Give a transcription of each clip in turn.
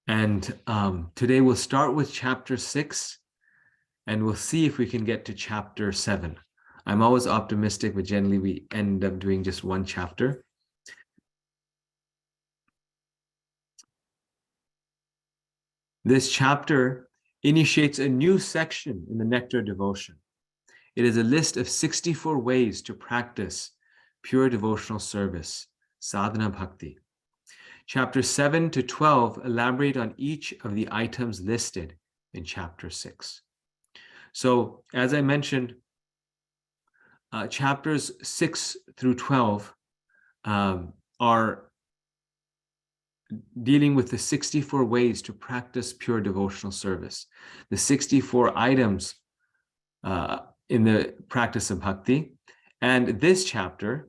And today we'll start with chapter 6, and we'll see if we can get to chapter 7. I'm always optimistic, but generally we end up doing just one chapter. This chapter initiates a new section in the Nectar devotion. It is a list of 64 ways to practice pure devotional service, sadhana bhakti. Chapters 7 to 12 elaborate on each of the items listed in chapter 6. So, as I mentioned, chapters 6 through 12 are dealing with the 64 ways to practice pure devotional service, the 64 items in the practice of bhakti. And this chapter,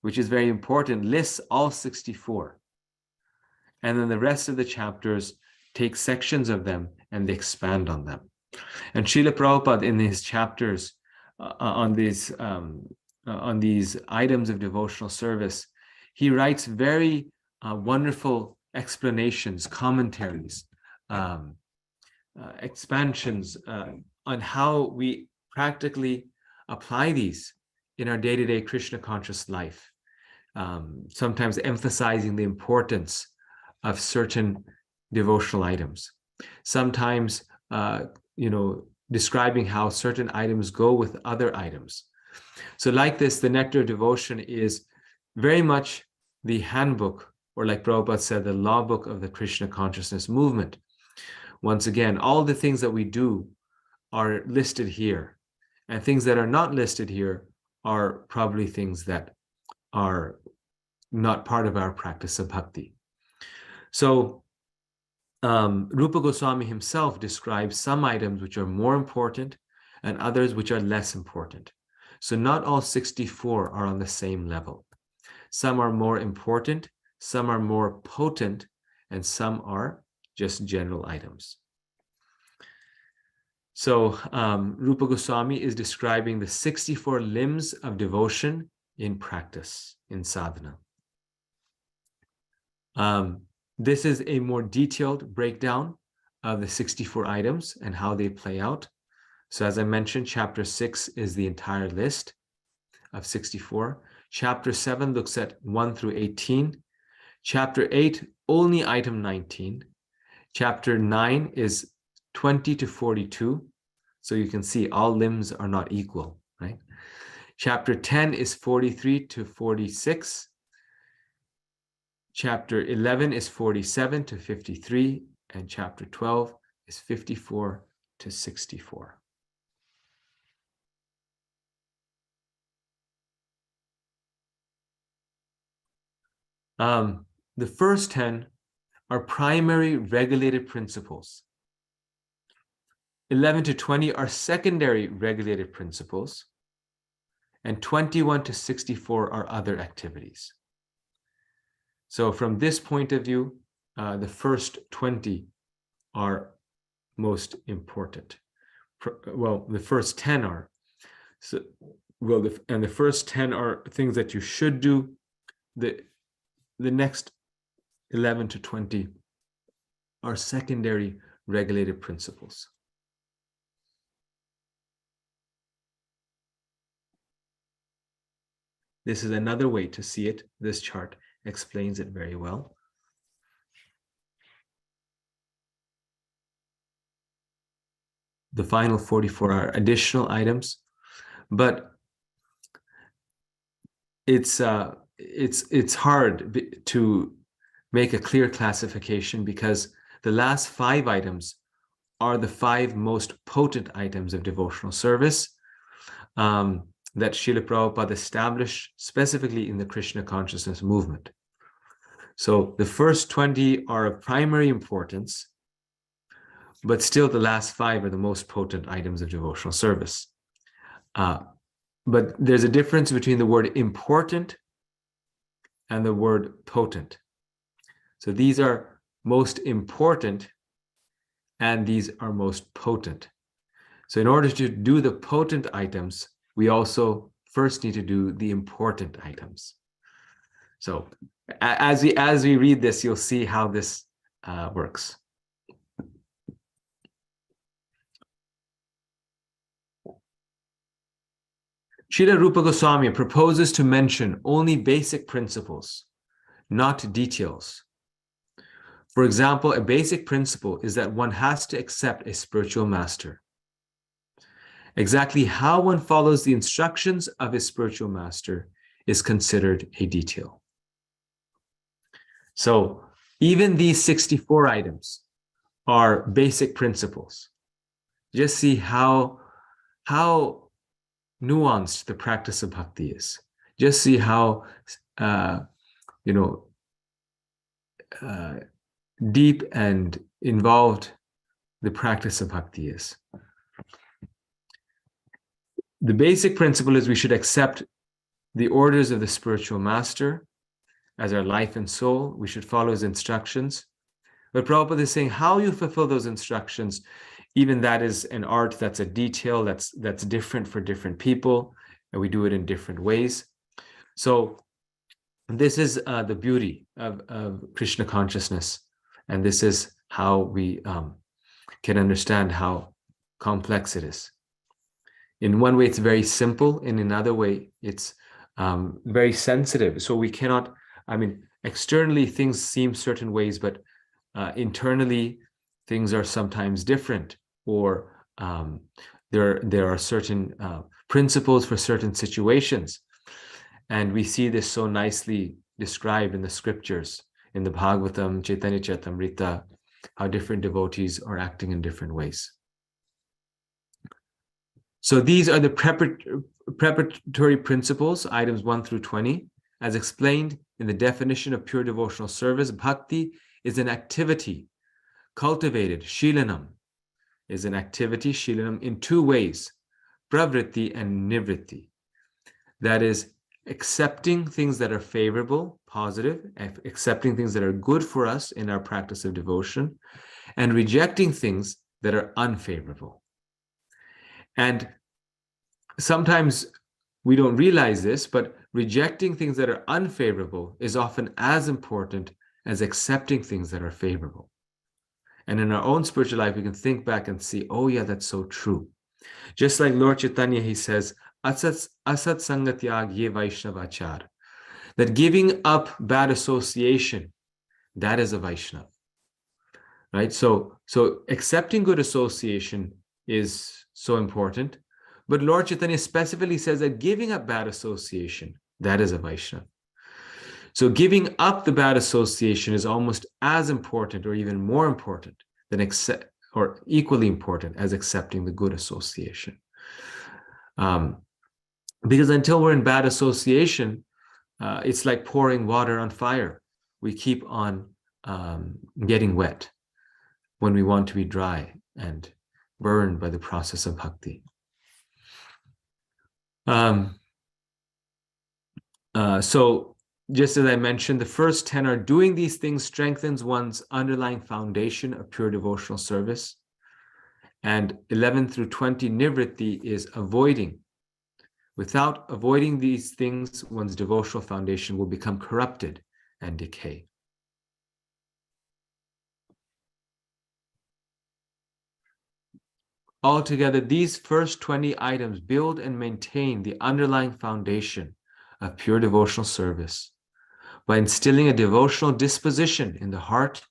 which is very important, lists all 64. And then the rest of the chapters take sections of them and they expand on them. And Srila Prabhupada, in his chapters on these items of devotional service, he writes very wonderful explanations, commentaries, expansions on how we practically apply these in our day-to-day Krishna conscious life, sometimes emphasizing the importance of certain devotional items, sometimes describing how certain items go with other items. So like this, the Nectar devotion is very much the handbook, or like Prabhupada said, the law book of the Krishna consciousness movement. Once again, all the things that we do are listed here, and things that are not listed here are probably things that are not part of our practice of bhakti. So Rupa Goswami himself describes some items which are more important and others which are less important. So not all 64 are on the same level. Some are more important, some are more potent, and some are just general items. So Rupa Goswami is describing the 64 limbs of devotion in practice, in sadhana. This is a more detailed breakdown of the 64 items and how they play out. So as I mentioned, chapter 6 is the entire list of 64. Chapter 7 looks at 1 through 18. Chapter 8, only item 19. Chapter 9 is 20 to 42. So you can see all limbs are not equal, right? Chapter 10 is 43 to 46. Chapter 11 is 47 to 53, and chapter 12 is 54 to 64. The first 10 are primary regulated principles. 11 to 20 are secondary regulated principles, and 21 to 64 are other activities. So from this point of view, the first 20 are most important. Well, the first 10 are. So, and the first 10 are things that you should do. The next 11 to 20 are secondary regulated principles. This is another way to see it. This chart explains it very well. The final 44 are additional items, but it's hard to make a clear classification because the last 5 items are the 5 most potent items of devotional service that Srila Prabhupada established specifically in the Krishna consciousness movement. So the first 20 are of primary importance, but still the last 5 are the most potent items of devotional service. But there's a difference between the word important and the word potent. So these are most important and these are most potent. So in order to do the potent items, we also first need to do the important items. So as we read this, you'll see how this works. Srila Rupa Goswami proposes to mention only basic principles, not details. For example, a basic principle is that one has to accept a spiritual master. Exactly how one follows the instructions of a spiritual master is considered a detail. So even these 64 items are basic principles. Just see how nuanced the practice of bhakti is. Just see how deep and involved the practice of bhakti is. The basic principle is we should accept the orders of the spiritual master as our life and soul. We should follow his instructions. But Prabhupada is saying how you fulfill those instructions, even that is an art, that's a detail, that's different for different people, and we do it in different ways. So this is the beauty of Krishna consciousness, and this is how we can understand how complex it is. In one way, it's very simple. In another way, it's very sensitive. So we cannot, externally things seem certain ways, but internally things are sometimes different, or there are certain principles for certain situations. And we see this so nicely described in the scriptures, in the Bhagavatam, Chaitanya Charitamrita, how different devotees are acting in different ways. So these are the preparatory principles, items 1 through 20. As explained in the definition of pure devotional service, bhakti is an activity cultivated, shilanam is an activity, shilanam, in two ways, pravritti and nivritti. That is, accepting things that are favorable, positive, accepting things that are good for us in our practice of devotion, and rejecting things that are unfavorable. And sometimes we don't realize this, but rejecting things that are unfavorable is often as important as accepting things that are favorable. And in our own spiritual life, we can think back and see, oh yeah, that's so true. Just like Lord Chaitanya, he says, asat sangatyag ye vaishnavachar, that giving up bad association, that is a Vaishnava, right? So accepting good association is so important, but Lord Chaitanya specifically says that giving up bad association, that is a Vaishnava. So giving up the bad association is almost as important or even more important than or equally important as accepting the good association. Because until we're in bad association, it's like pouring water on fire. We keep on getting wet when we want to be dry and burned by the process of bhakti. So just as I mentioned, the first 10 are doing these things strengthens one's underlying foundation of pure devotional service. And 11 through 20, nivritti, is avoiding. Without avoiding these things, one's devotional foundation will become corrupted and decay. Altogether, these first 20 items build and maintain the underlying foundation of pure devotional service by instilling a devotional disposition in the heart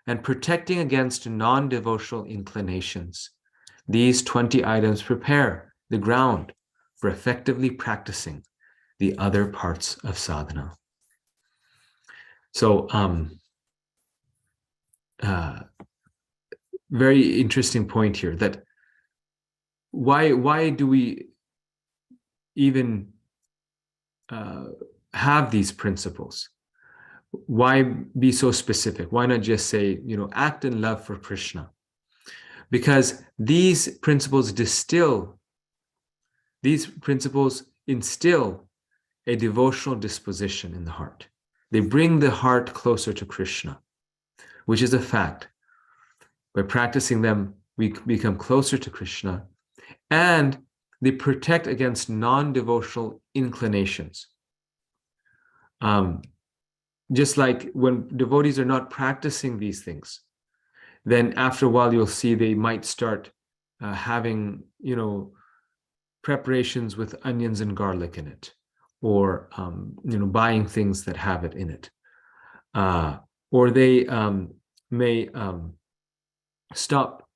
and protecting against non-devotional inclinations. These 20 items prepare the ground for effectively practicing the other parts of sadhana. So, very interesting point here, that why do we even have these principles? Why be so specific? Why not just say, act in love for Krishna? Because these principles instill a devotional disposition in the heart. They bring the heart closer to Krishna, which is a fact. By practicing them, we become closer to Krishna, and they protect against non-devotional inclinations. Just like when devotees are not practicing these things, then after a while you'll see they might start having, preparations with onions and garlic in it, or buying things that have it in it, or they may stop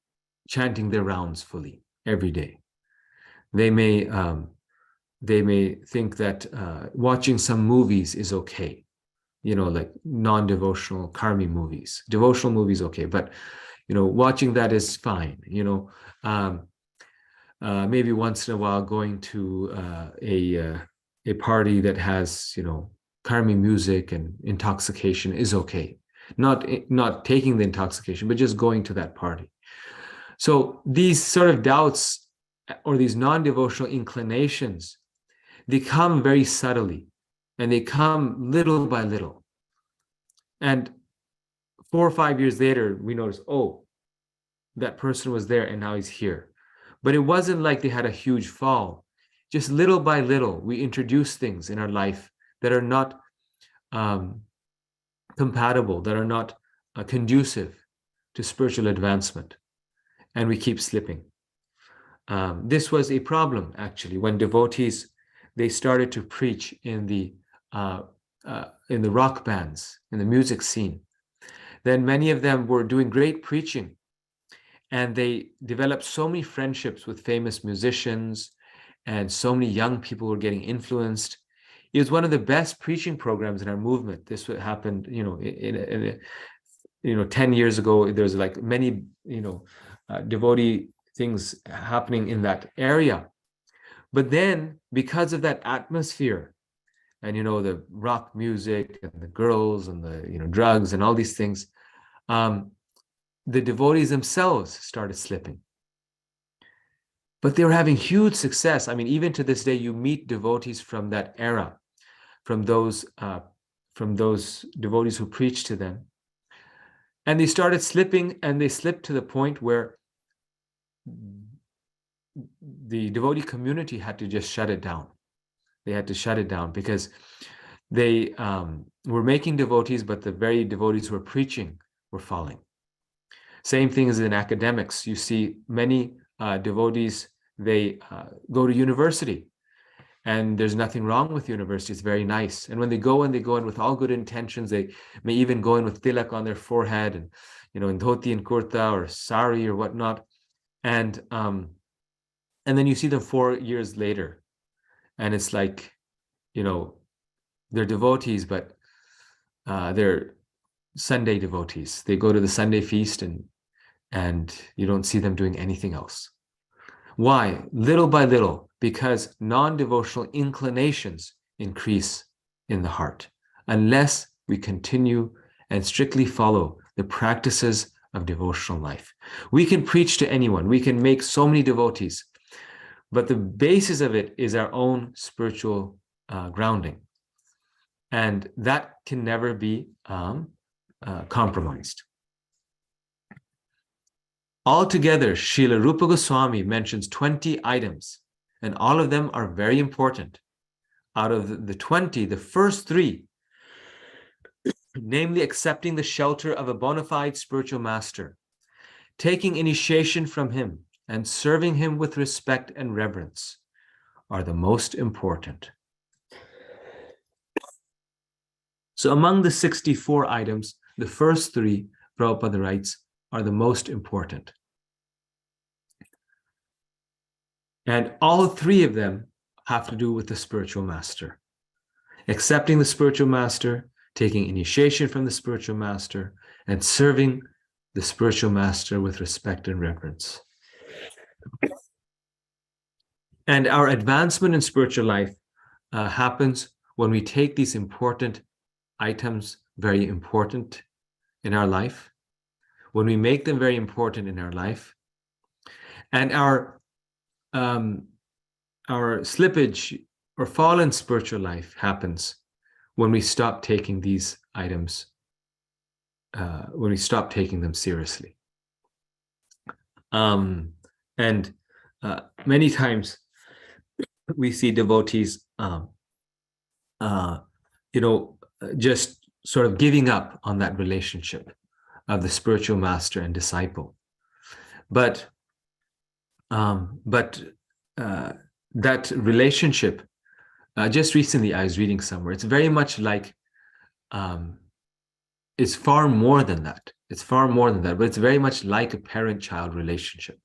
chanting their rounds fully every day. They may think that watching some movies is okay, like non-devotional karmi movies. Devotional movies, okay, but watching that is fine. Maybe once in a while going to a party that has karmi music and intoxication is okay. Not taking the intoxication, but just going to that party. So these sort of doubts or these non-devotional inclinations, they come very subtly, and they come little by little. And 4 or 5 years later, we notice, oh, that person was there and now he's here. But it wasn't like they had a huge fall. Just little by little, we introduce things in our life that are not compatible, that are not conducive to spiritual advancement. And we keep slipping. This was a problem, actually, when devotees, they started to preach in the rock bands, in the music scene. Then many of them were doing great preaching, and they developed so many friendships with famous musicians, and so many young people were getting influenced. It was one of the best preaching programs in our movement. This happened, 10 years ago. There's like many, devotee things happening in that area. But then, because of that atmosphere, and the rock music and the girls and the drugs and all these things, the devotees themselves started slipping. But they were having huge success. I mean, even to this day, you meet devotees from that era, from those devotees who preached to them, and they started slipping, and they slipped to the point where the devotee community had to just shut it down. They had to shut it down because they were making devotees, but the very devotees who were preaching were falling. Same thing as in academics. You see many devotees, they go to university, and there's nothing wrong with university. It's very nice. And when they go in with all good intentions. They may even go in with tilak on their forehead, and in dhoti and kurta or sari or whatnot. And then you see them 4 years later, and it's like, they're devotees, but they're Sunday devotees. They go to the Sunday feast, and you don't see them doing anything else. Why? Little by little, because non-devotional inclinations increase in the heart, unless we continue and strictly follow the practices of devotional life. We can preach to anyone. We can make so many devotees, but the basis of it is our own spiritual grounding. And that can never be compromised. Altogether, Srila Rupa Goswami mentions 20 items, and all of them are very important. Out of the 20, the first 3, namely accepting the shelter of a bona fide spiritual master, taking initiation from him, and serving him with respect and reverence, are the most important. So among the 64 items, the first 3, Prabhupada writes, are the most important. And all 3 of them have to do with the spiritual master. Accepting the spiritual master, taking initiation from the spiritual master, and serving the spiritual master with respect and reverence. And our advancement in spiritual life happens when we take these important items very important in our life, when we make them very important in our life, and our slippage or fall in spiritual life happens when we stop taking these items, when we stop taking them seriously. And many times we see devotees, just sort of giving up on that relationship of the spiritual master and disciple. But that relationship, just recently I was reading somewhere, it's very much like, it's far more than that. It's far more than that, but it's very much like a parent-child relationship.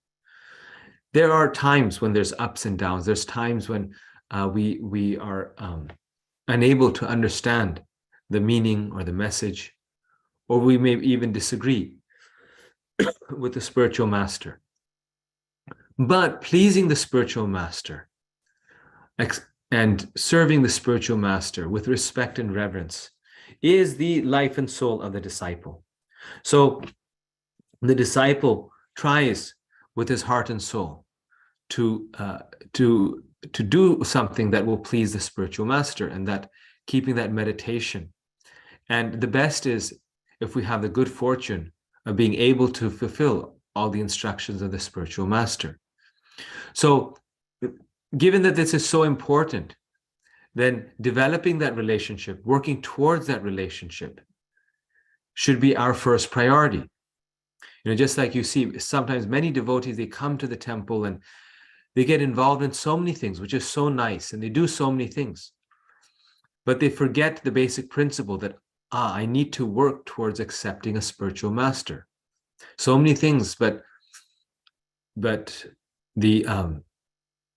There are times when there's ups and downs. There's times when we are unable to understand the meaning or the message, or we may even disagree with the spiritual master. But pleasing the spiritual master and serving the spiritual master with respect and reverence is the life and soul of the disciple. So the disciple tries with his heart and soul to do something that will please the spiritual master, and that keeping that meditation. And the best is if we have the good fortune of being able to fulfill all the instructions of the spiritual master. So given that this is so important, then developing that relationship, working towards that relationship, should be our first priority. Just like you see, sometimes many devotees, they come to the temple and they get involved in so many things, which is so nice, and they do so many things. But they forget the basic principle that, I need to work towards accepting a spiritual master. So many things, but the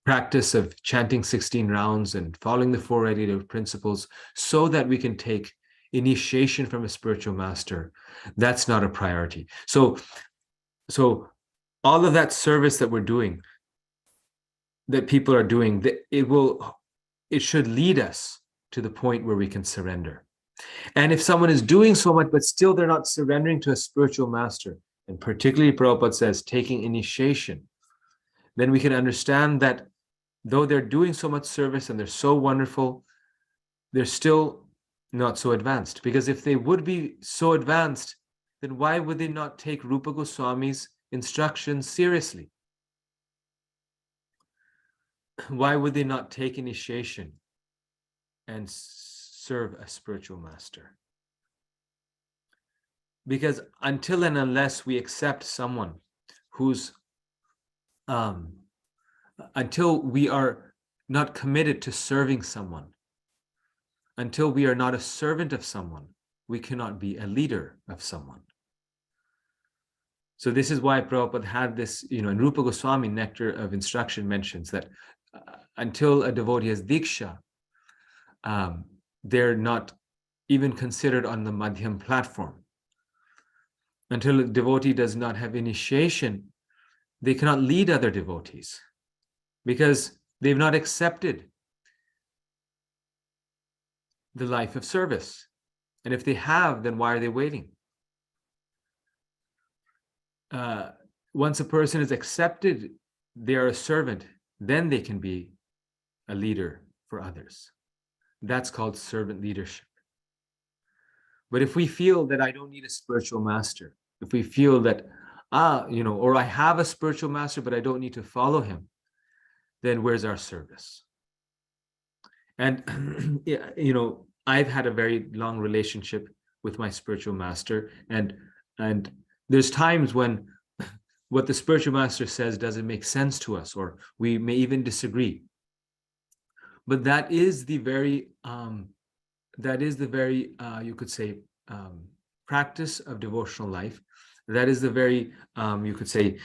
practice of chanting 16 rounds and following the 4 radiative principles so that we can take initiation from a spiritual master, that's not a priority. So all of that service that we're doing, that people are doing, it should lead us to the point where we can surrender. And if someone is doing so much, but still they're not surrendering to a spiritual master, and particularly Prabhupada says taking initiation, then we can understand that though they're doing so much service and they're so wonderful, they're still not so advanced. Because if they would be so advanced, then why would they not take Rupa Goswami's instructions seriously? Why would they not take initiation and serve a spiritual master? Because until and unless we accept someone who's until we are not committed to serving someone, until we are not a servant of someone, we cannot be a leader of someone. So this is why Prabhupada had this, in Rupa Goswami, Nectar of Instruction mentions that until a devotee has Diksha, they're not even considered on the Madhyam platform. Until a devotee does not have initiation, they cannot lead other devotees because they've not accepted the life of service. And if they have, then why are they waiting? Once a person is accepted, they are a servant, then they can be a leader for others. That's called servant leadership. But if we feel that I don't need a spiritual master, if we feel that, or I have a spiritual master, but I don't need to follow him, then where's our service? And, I've had a very long relationship with my spiritual master, and there's times when what the spiritual master says doesn't make sense to us, or we may even disagree. But that is the very, you could say, practice of devotional life. That is the very, you could say,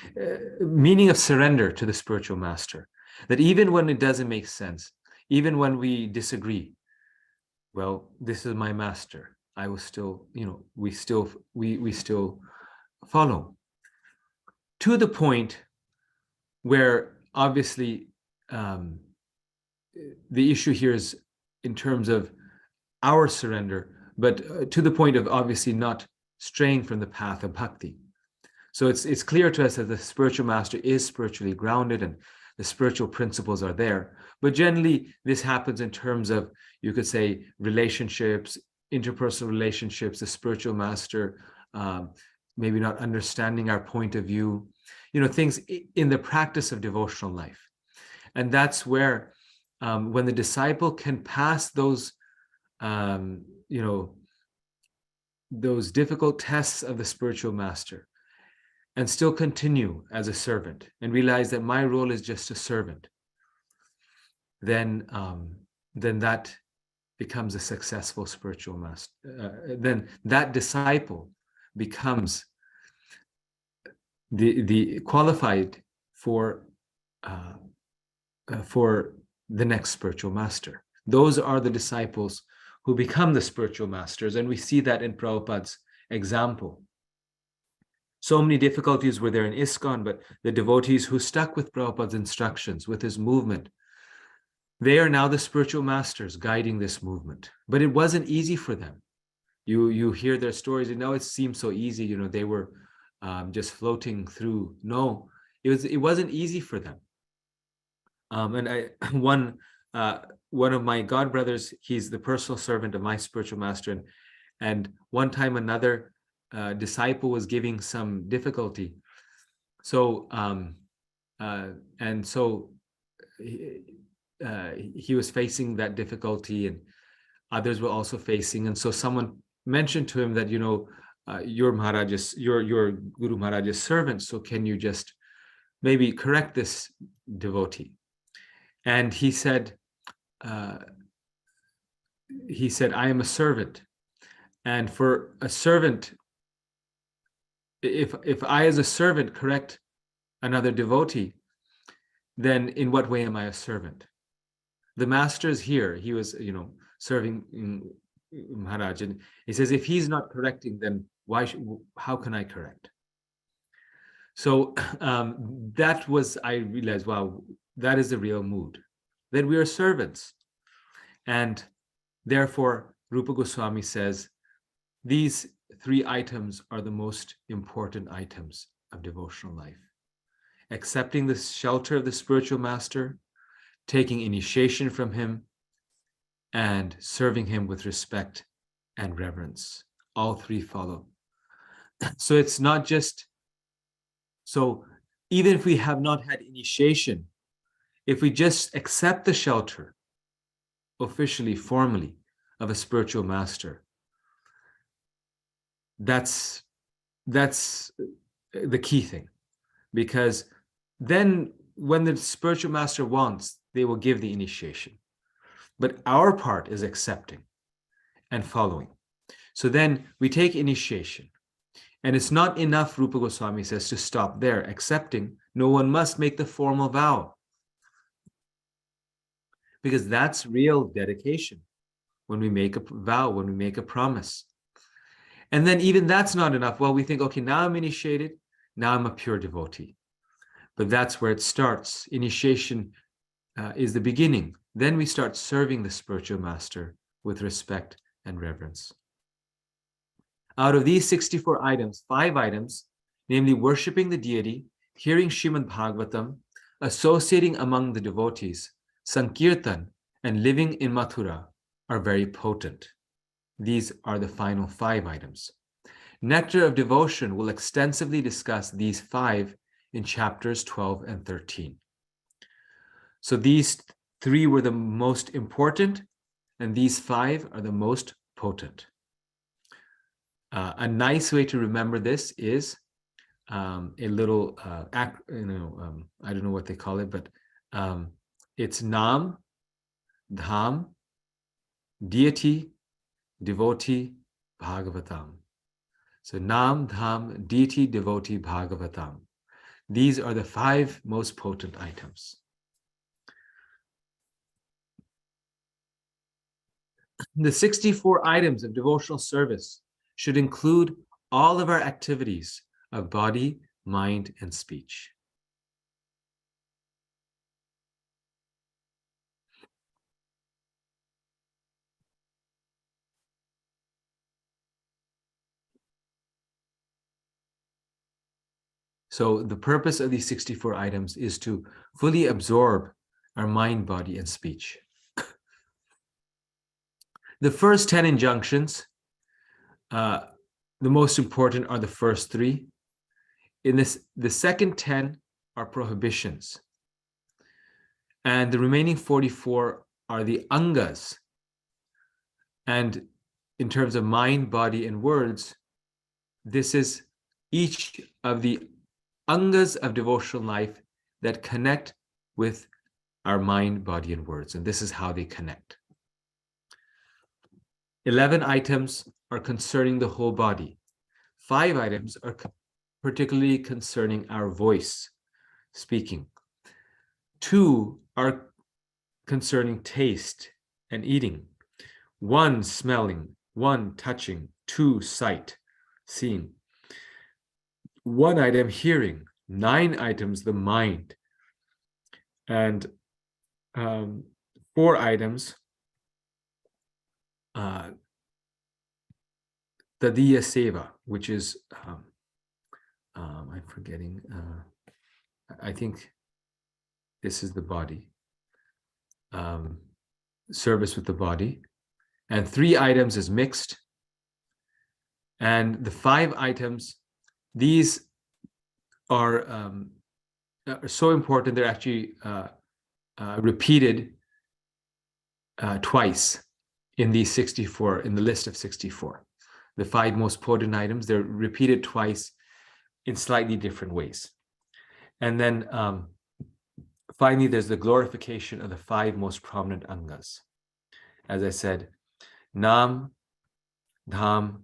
meaning of surrender to the spiritual master. That even when it doesn't make sense, even when we disagree, well, this is my master. I will still, we still follow. To the point where obviously the issue here is in terms of our surrender, but to the point of obviously not straying from the path of bhakti. So it's clear to us that the spiritual master is spiritually grounded and the spiritual principles are there. But generally, this happens in terms of, you could say, relationships, interpersonal relationships, the spiritual master maybe not understanding our point of view, things in the practice of devotional life. And that's where when the disciple can pass those those difficult tests of the spiritual master and still continue as a servant and realize that my role is just a servant, then that becomes a successful spiritual master. Then that disciple becomes the qualified uh, for the next spiritual master. Those are the disciples who become the spiritual masters, and we see that in Prabhupada's example. So many difficulties were there in ISKCON, but the devotees who stuck with Prabhupada's instructions, with his movement, they are now the spiritual masters guiding this movement. But it wasn't easy for them. You hear their stories, and now it seems so easy. You know, they were just floating through. No, it wasn't easy for them. And one of my god brothers, he's the personal servant of my spiritual master, and one time another disciple was giving some difficulty. So he was facing that difficulty, and others were also facing. And so someone mentioned to him that, you know, your Guru Maharaj's servant, so can you just maybe correct this devotee? And he said, I am a servant, and for a servant, if I as a servant correct another devotee, then in what way am I a servant? The master is here. He was, you know, serving Maharaj, and he says, if he's not correcting, then how can I correct? So that was, I realized, wow, that is the real mood, that we are servants. And therefore, Rupa Goswami says, these three items are the most important items of devotional life. Accepting the shelter of the spiritual master, taking initiation from him, and serving him with respect and reverence. All three follow. So it's not just, so even if we have not had initiation, if we just accept the shelter officially, formally, of a spiritual master, that's the key thing. Because then when the spiritual master wants, they will give the initiation. But our part is accepting and following. So then we take initiation. And it's not enough, Rupa Goswami says, to stop there, accepting. No, one must make the formal vow. Because that's real dedication. When we make a vow, when we make a promise. And then even that's not enough. Well, we think, okay, now I'm initiated. Now I'm a pure devotee. But that's where it starts. Initiation is the beginning. Then we start serving the spiritual master with respect and reverence. Out of these 64 items, 5 items, namely worshiping the deity, hearing Srimad Bhagavatam, associating among the devotees, Sankirtan, and living in Mathura, are very potent. These are the final 5 items. Nectar of Devotion will extensively discuss these 5 in chapters 12 and 13. So these 3 were the most important, and these 5 are the most potent. A nice way to remember this is a little, I don't know what they call it, but it's Nam, Dham, Deity, Devotee, Bhagavatam. So Nam, Dham, Deity, Devotee, Bhagavatam. These are the 5 most potent items. The 64 items of devotional service should include all of our activities of body, mind, and speech. So the purpose of these 64 items is to fully absorb our mind, body, and speech. The first 10 injunctions, the most important are the first 3. The second 10 are prohibitions. And the remaining 44 are the angas. And in terms of mind, body, and words, this is each of the angas of devotional life that connect with our mind, body, and words. And this is how they connect. 11 items are concerning the whole body. 5 items are particularly concerning our voice, speaking. 2 are concerning taste and eating. 1 smelling, 1 touching, 2 sight, seeing. 1 item hearing, 9 items the mind, and 4 items Tadiya Seva, which is I'm forgetting. I think this is the body. Service with the body, and 3 items is mixed, and the 5 items, these are so important. They're actually repeated twice in these 64, in the list of 64. The 5 most potent items, they're repeated twice in slightly different ways. And then finally, there's the glorification of the 5 most prominent angas. As I said, Nam, Dham,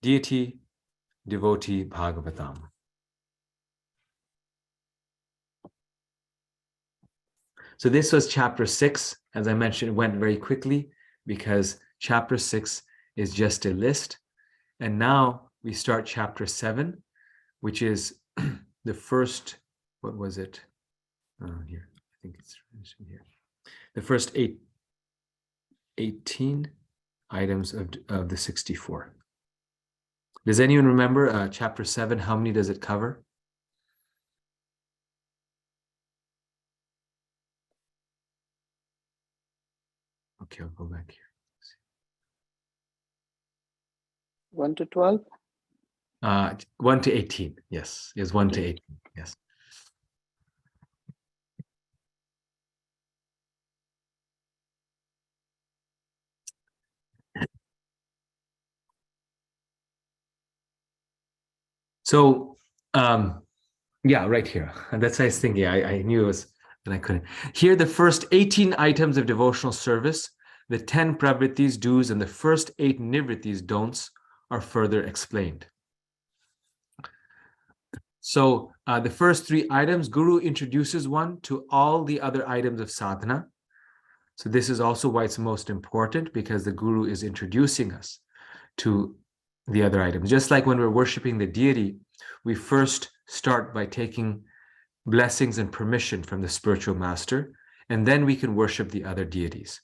deity, devotee, Bhagavatam. So this was chapter 6. As I mentioned, it went very quickly because chapter 6 is just a list. And now we start chapter 7, which is the first, what was it? Here, I think it's here. The first 18 items of the 64. Does anyone remember chapter 7? How many does it cover? Okay, I'll go back here. 1 to 12? 1 to 18. Yes, is 1 to 18. Yes. So, yeah, right here. And that's what I was thinking. I knew it was, and I couldn't. Here, the first 18 items of devotional service, the 10 pravrittis, do's, and the first 8 nivrittis, don'ts, are further explained. So the first 3 items, Guru introduces one to all the other items of sadhana. So this is also why it's most important, because the Guru is introducing us to the other items. Just like when we're worshiping the deity, we first start by taking blessings and permission from the spiritual master, and then we can worship the other deities.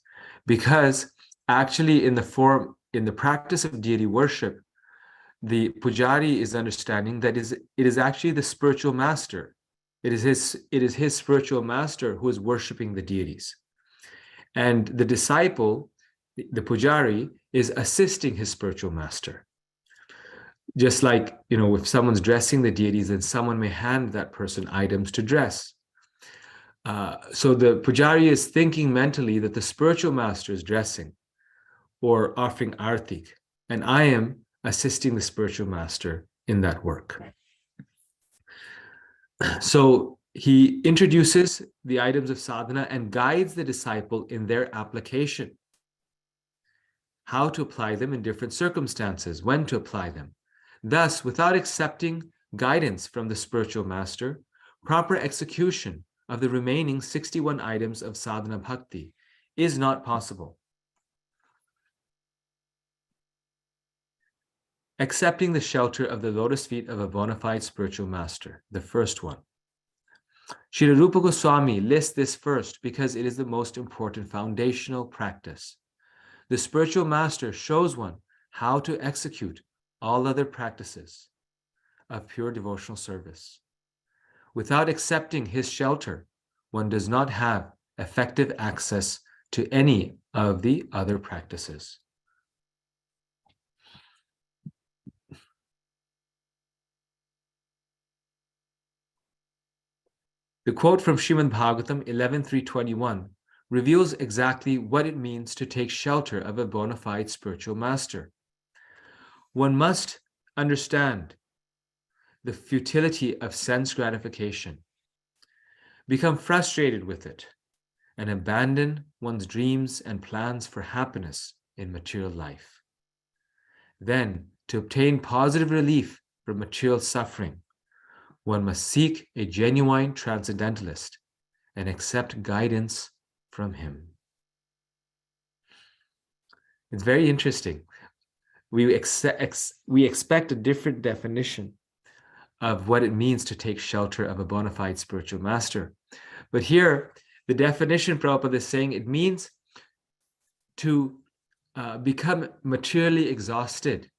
Because actually in the practice of deity worship, the pujari is understanding that it is actually the spiritual master. It is his spiritual master who is worshiping the deities. And the disciple, the pujari, is assisting his spiritual master. Just like, if someone's dressing the deities, then someone may hand that person items to dress. So the pujari is thinking mentally that the spiritual master is dressing or offering artik, and I am assisting the spiritual master in that work. So he introduces the items of sadhana and guides the disciple in their application, how to apply them in different circumstances, when to apply them. Thus, without accepting guidance from the spiritual master, proper execution of the remaining 61 items of sadhana bhakti is not possible. Accepting the shelter of the lotus feet of a bona fide spiritual master, the first one. Srila Rupa Goswami lists this first because it is the most important foundational practice. The spiritual master shows one how to execute all other practices of pure devotional service. Without accepting his shelter, one does not have effective access to any of the other practices. The quote from Srimad Bhagavatam 11.3.21 reveals exactly what it means to take shelter of a bona fide spiritual master. One must understand the futility of sense gratification, become frustrated with it, and abandon one's dreams and plans for happiness in material life. Then, to obtain positive relief from material suffering, one must seek a genuine transcendentalist and accept guidance from him. It's very interesting. We expect a different definition of what it means to take shelter of a bona fide spiritual master. But here, the definition Prabhupada is saying it means to become materially exhausted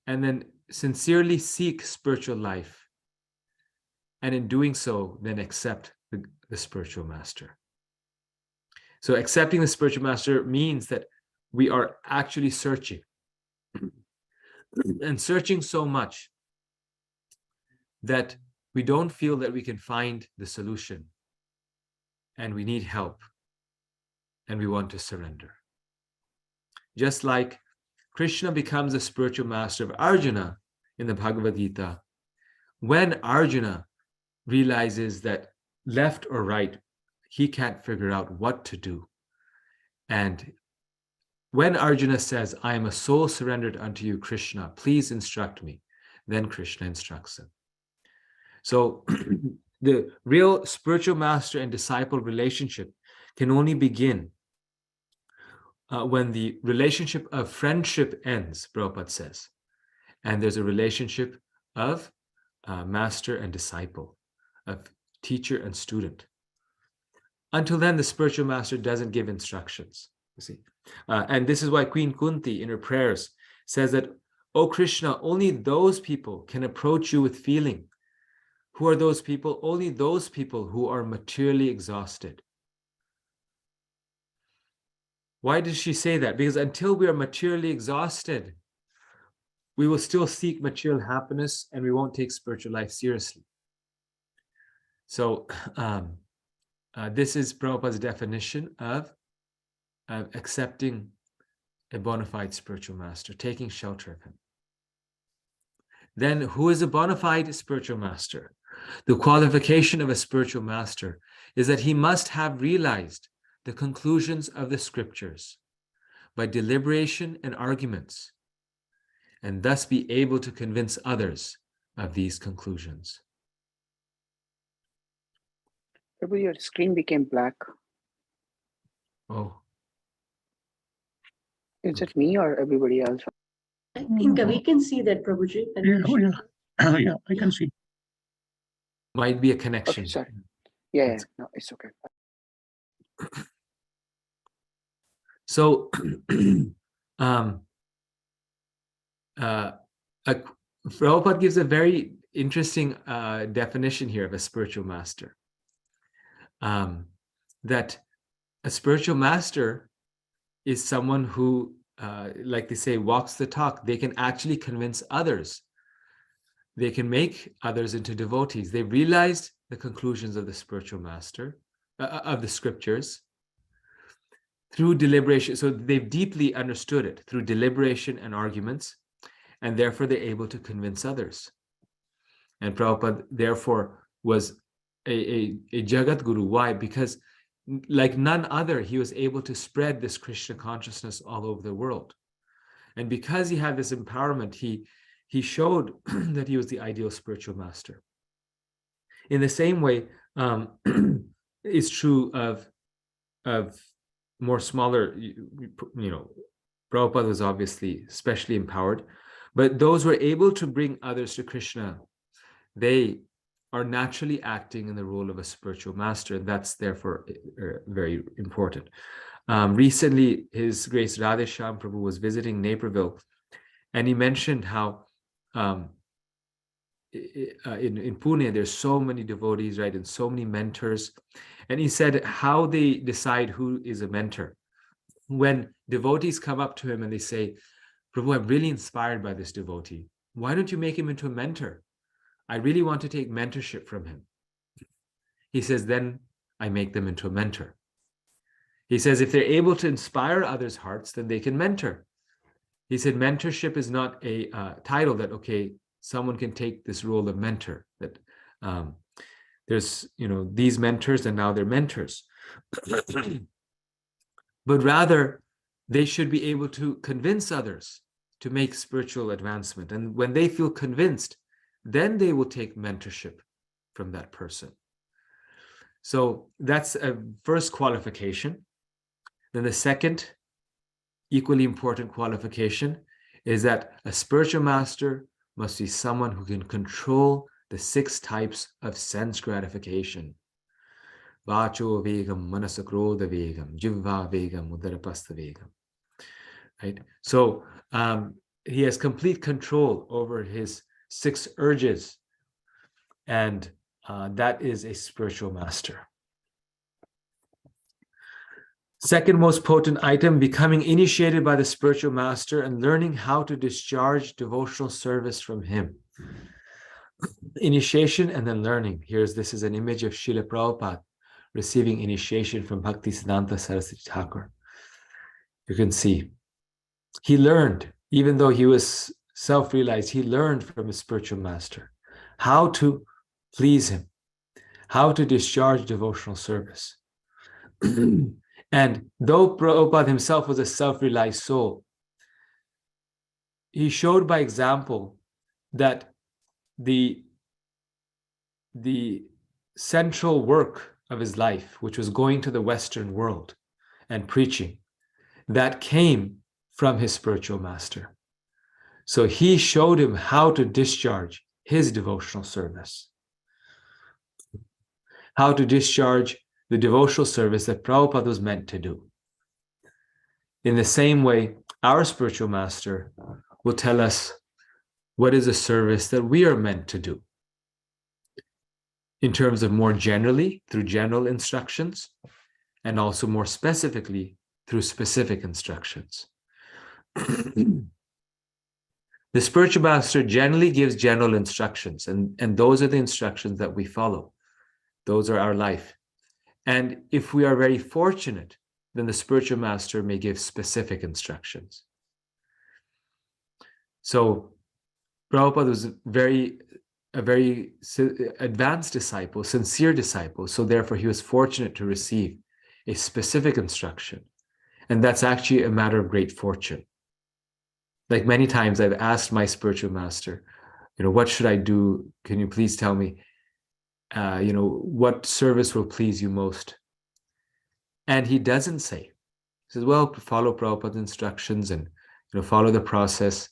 and then sincerely seek spiritual life. And in doing so, then accept the spiritual master. So accepting the spiritual master means that we are actually searching and searching so much that we don't feel that we can find the solution and we need help and we want to surrender. Just like Krishna becomes a spiritual master of Arjuna in the Bhagavad Gita, when Arjuna realizes that left or right, he can't figure out what to do. And when Arjuna says, I am a soul surrendered unto you, Krishna, please instruct me, then Krishna instructs him. So the real spiritual master and disciple relationship can only begin when the relationship of friendship ends, Prabhupada says, and there's a relationship of master and disciple, of teacher and student. Until then, the spiritual master doesn't give instructions, you see. And this is why Queen Kunti in her prayers says that, "O Krishna, only those people can approach you with feeling." Who are those people? Only those people who are materially exhausted. Why does she say that? Because until we are materially exhausted, we will still seek material happiness and we won't take spiritual life seriously. So this is Prabhupada's definition of accepting a bona fide spiritual master, taking shelter of him. Then who is a bona fide spiritual master? The qualification of a spiritual master is that he must have realized the conclusions of the scriptures by deliberation and arguments, and thus be able to convince others of these conclusions. Prabhu, your screen became black. Oh. Is it me or everybody else? I think we can see that, Prabhuji. Yeah, I can see. Might be a connection. Okay, sorry. Yeah, no, it's okay. So Prabhupada gives a very interesting definition here of a spiritual master. That a spiritual master is someone who, like they say, walks the talk. They can actually convince others. They can make others into devotees. They realized the conclusions of the spiritual master, of the scriptures, through deliberation. So they've deeply understood it through deliberation and arguments, and therefore they're able to convince others. And Prabhupada, therefore, was a Jagat Guru. Why? Because like none other, he was able to spread this Krishna consciousness all over the world. And because he had this empowerment, he showed that he was the ideal spiritual master. In the same way, it's true of more smaller, Prabhupada was obviously specially empowered, but those who are able to bring others to Krishna, they are naturally acting in the role of a spiritual master, and that's therefore very important. Recently, His Grace Radheshyam Prabhu was visiting Naperville, and he mentioned how in Pune, there's so many devotees, right, and so many mentors. And he said how they decide who is a mentor. When devotees come up to him and they say, Prabhu, I'm really inspired by this devotee. Why don't you make him into a mentor? I really want to take mentorship from him. He says, then I make them into a mentor. He says, if they're able to inspire others' hearts, then they can mentor. He said, mentorship is not a title that, okay, someone can take this role of mentor, that there's, these mentors and now they're mentors. but rather they should be able to convince others to make spiritual advancement. And when they feel convinced, then they will take mentorship from that person. So that's a first qualification. Then the second, equally important qualification is that a spiritual master must be someone who can control the 6 types of sense gratification. Vacho vegam, manasakrodha vegam, jivva vegam, udarapastha vegam. Right? So he has complete control over his 6 urges, and that is a spiritual master. Second most potent item, becoming initiated by the spiritual master and learning how to discharge devotional service from him. Initiation and then learning. This is an image of Srila Prabhupada receiving initiation from Bhaktisiddhanta Saraswati Thakur. You can see he learned, even though he was self-realized, he learned from his spiritual master how to please him, how to discharge devotional service. And though Prabhupada himself was a self-realized soul, he showed by example that the central work of his life, which was going to the Western world and preaching, that came from his spiritual master. So he showed him how to discharge his devotional service, how to discharge the devotional service that Prabhupada was meant to do. In the same way, our spiritual master will tell us what is a service that we are meant to do, in terms of more generally through general instructions, and also more specifically through specific instructions. The spiritual master generally gives general instructions, and those are the instructions that we follow. Those are our life. And if we are very fortunate, then the spiritual master may give specific instructions. So Prabhupada was a very advanced disciple, sincere disciple. So therefore he was fortunate to receive a specific instruction. And that's actually a matter of great fortune. Like many times I've asked my spiritual master, what should I do? Can you please tell me, what service will please you most? And he doesn't say. He says, well, follow Prabhupada's instructions and follow the process.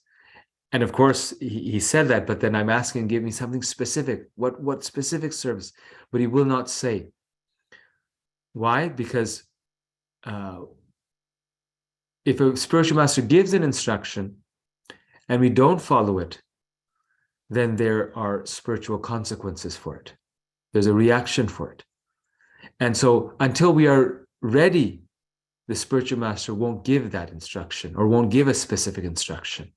And of course, he said that, but then I'm asking him, give me something specific. What specific service? But he will not say. Why? Because if a spiritual master gives an instruction and we don't follow it, then there are spiritual consequences for it. There's a reaction for it. And so until we are ready, the spiritual master won't give that instruction or won't give a specific instruction,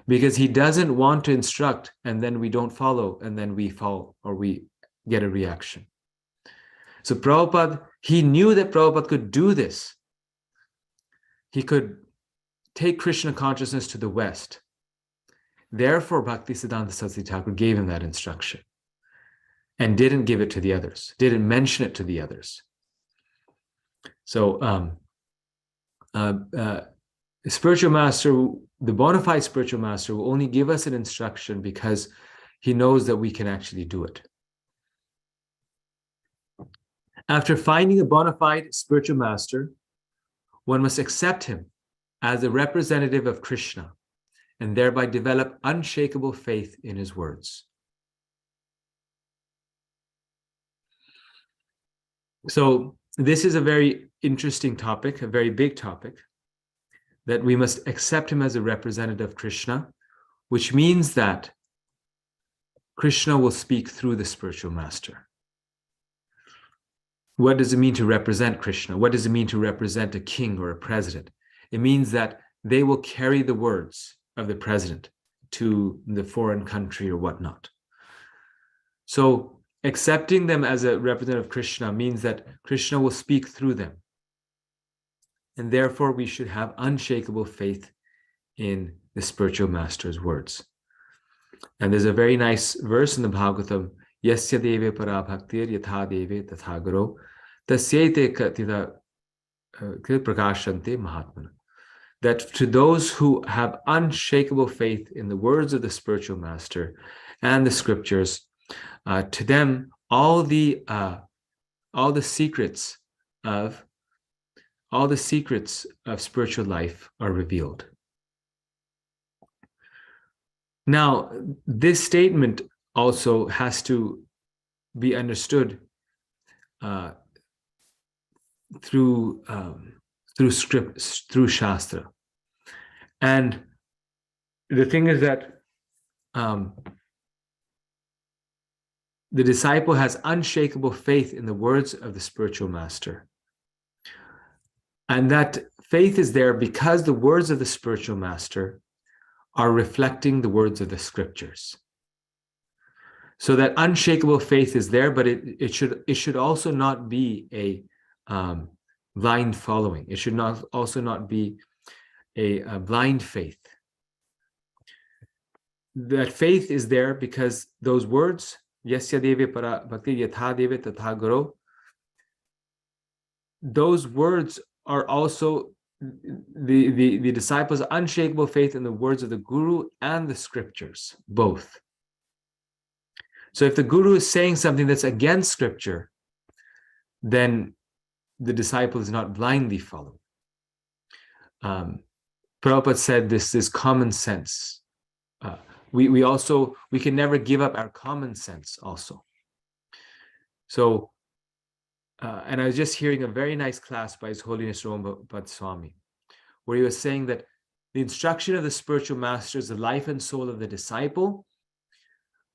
because he doesn't want to instruct and then we don't follow and then we fall or we get a reaction. So Prabhupada, he knew that Prabhupada could do this. He could take Krishna consciousness to the West. Therefore, Bhaktisiddhanta Saraswati Thakur gave him that instruction and didn't give it to the others, didn't mention it to the others. So the spiritual master, the bona fide spiritual master, will only give us an instruction because he knows that we can actually do it. After finding a bona fide spiritual master, one must accept him as a representative of Krishna and thereby develop unshakable faith in his words. So this is a very interesting topic, a very big topic, that we must accept him as a representative of Krishna, which means that Krishna will speak through the spiritual master. What does it mean to represent Krishna? What does it mean to represent a king or a president? It means that they will carry the words of the president to the foreign country or whatnot. So accepting them as a representative of Krishna means that Krishna will speak through them. And therefore we should have unshakable faith in the spiritual master's words. And there's a very nice verse in the Bhagavatam, Yasya deve para bhaktir yatha deve tatha guru tasyete katita prakashante mahatmana. That to those who have unshakable faith in the words of the spiritual master and the scriptures, to them all the secrets of spiritual life are revealed. Now, this statement also has to be understood through script, through Shastra. And the thing is that the disciple has unshakable faith in the words of the spiritual master. And that faith is there because the words of the spiritual master are reflecting the words of the scriptures. So that unshakable faith is there, but it should also not be a blind following. It should also not be a blind faith. That faith is there because those words, Yasya Deve Para Bhakti Yatha Deve Tatha Guru, those words are also the disciples' unshakable faith in the words of the Guru and the scriptures, both. So if the Guru is saying something that's against scripture, then the disciple is not blindly following. Prabhupada said this is common sense. We can never give up our common sense also. So, and I was just hearing a very nice class by His Holiness Romabad Swami, where he was saying that the instruction of the spiritual master is the life and soul of the disciple.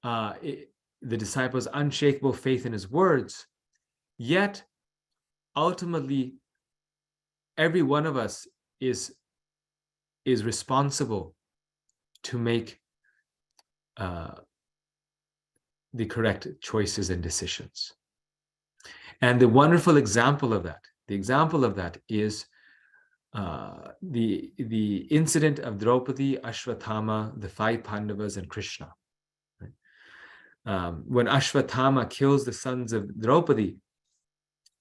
The disciple's unshakable faith in his words, yet ultimately every one of us is responsible to make the correct choices and decisions. And the wonderful example of that, is the incident of Draupadi, Ashwatthama, the 5 Pandavas, and Krishna. When Ashwatthama kills the sons of Draupadi,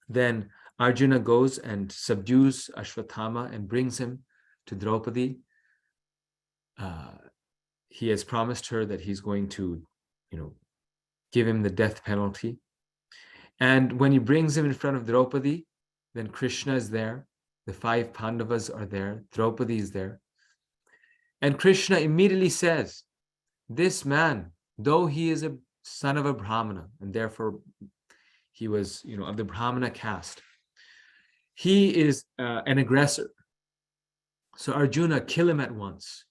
then Arjuna goes and subdues Ashwatthama and brings him to Draupadi. He has promised her that he's going to, give him the death penalty. And when he brings him in front of Draupadi, then Krishna is there, the 5 Pandavas are there, Draupadi is there. And Krishna immediately says, this man, though he is a son of a Brahmana, and therefore he was, of the Brahmana caste, he is an aggressor. So Arjuna, kill him at once.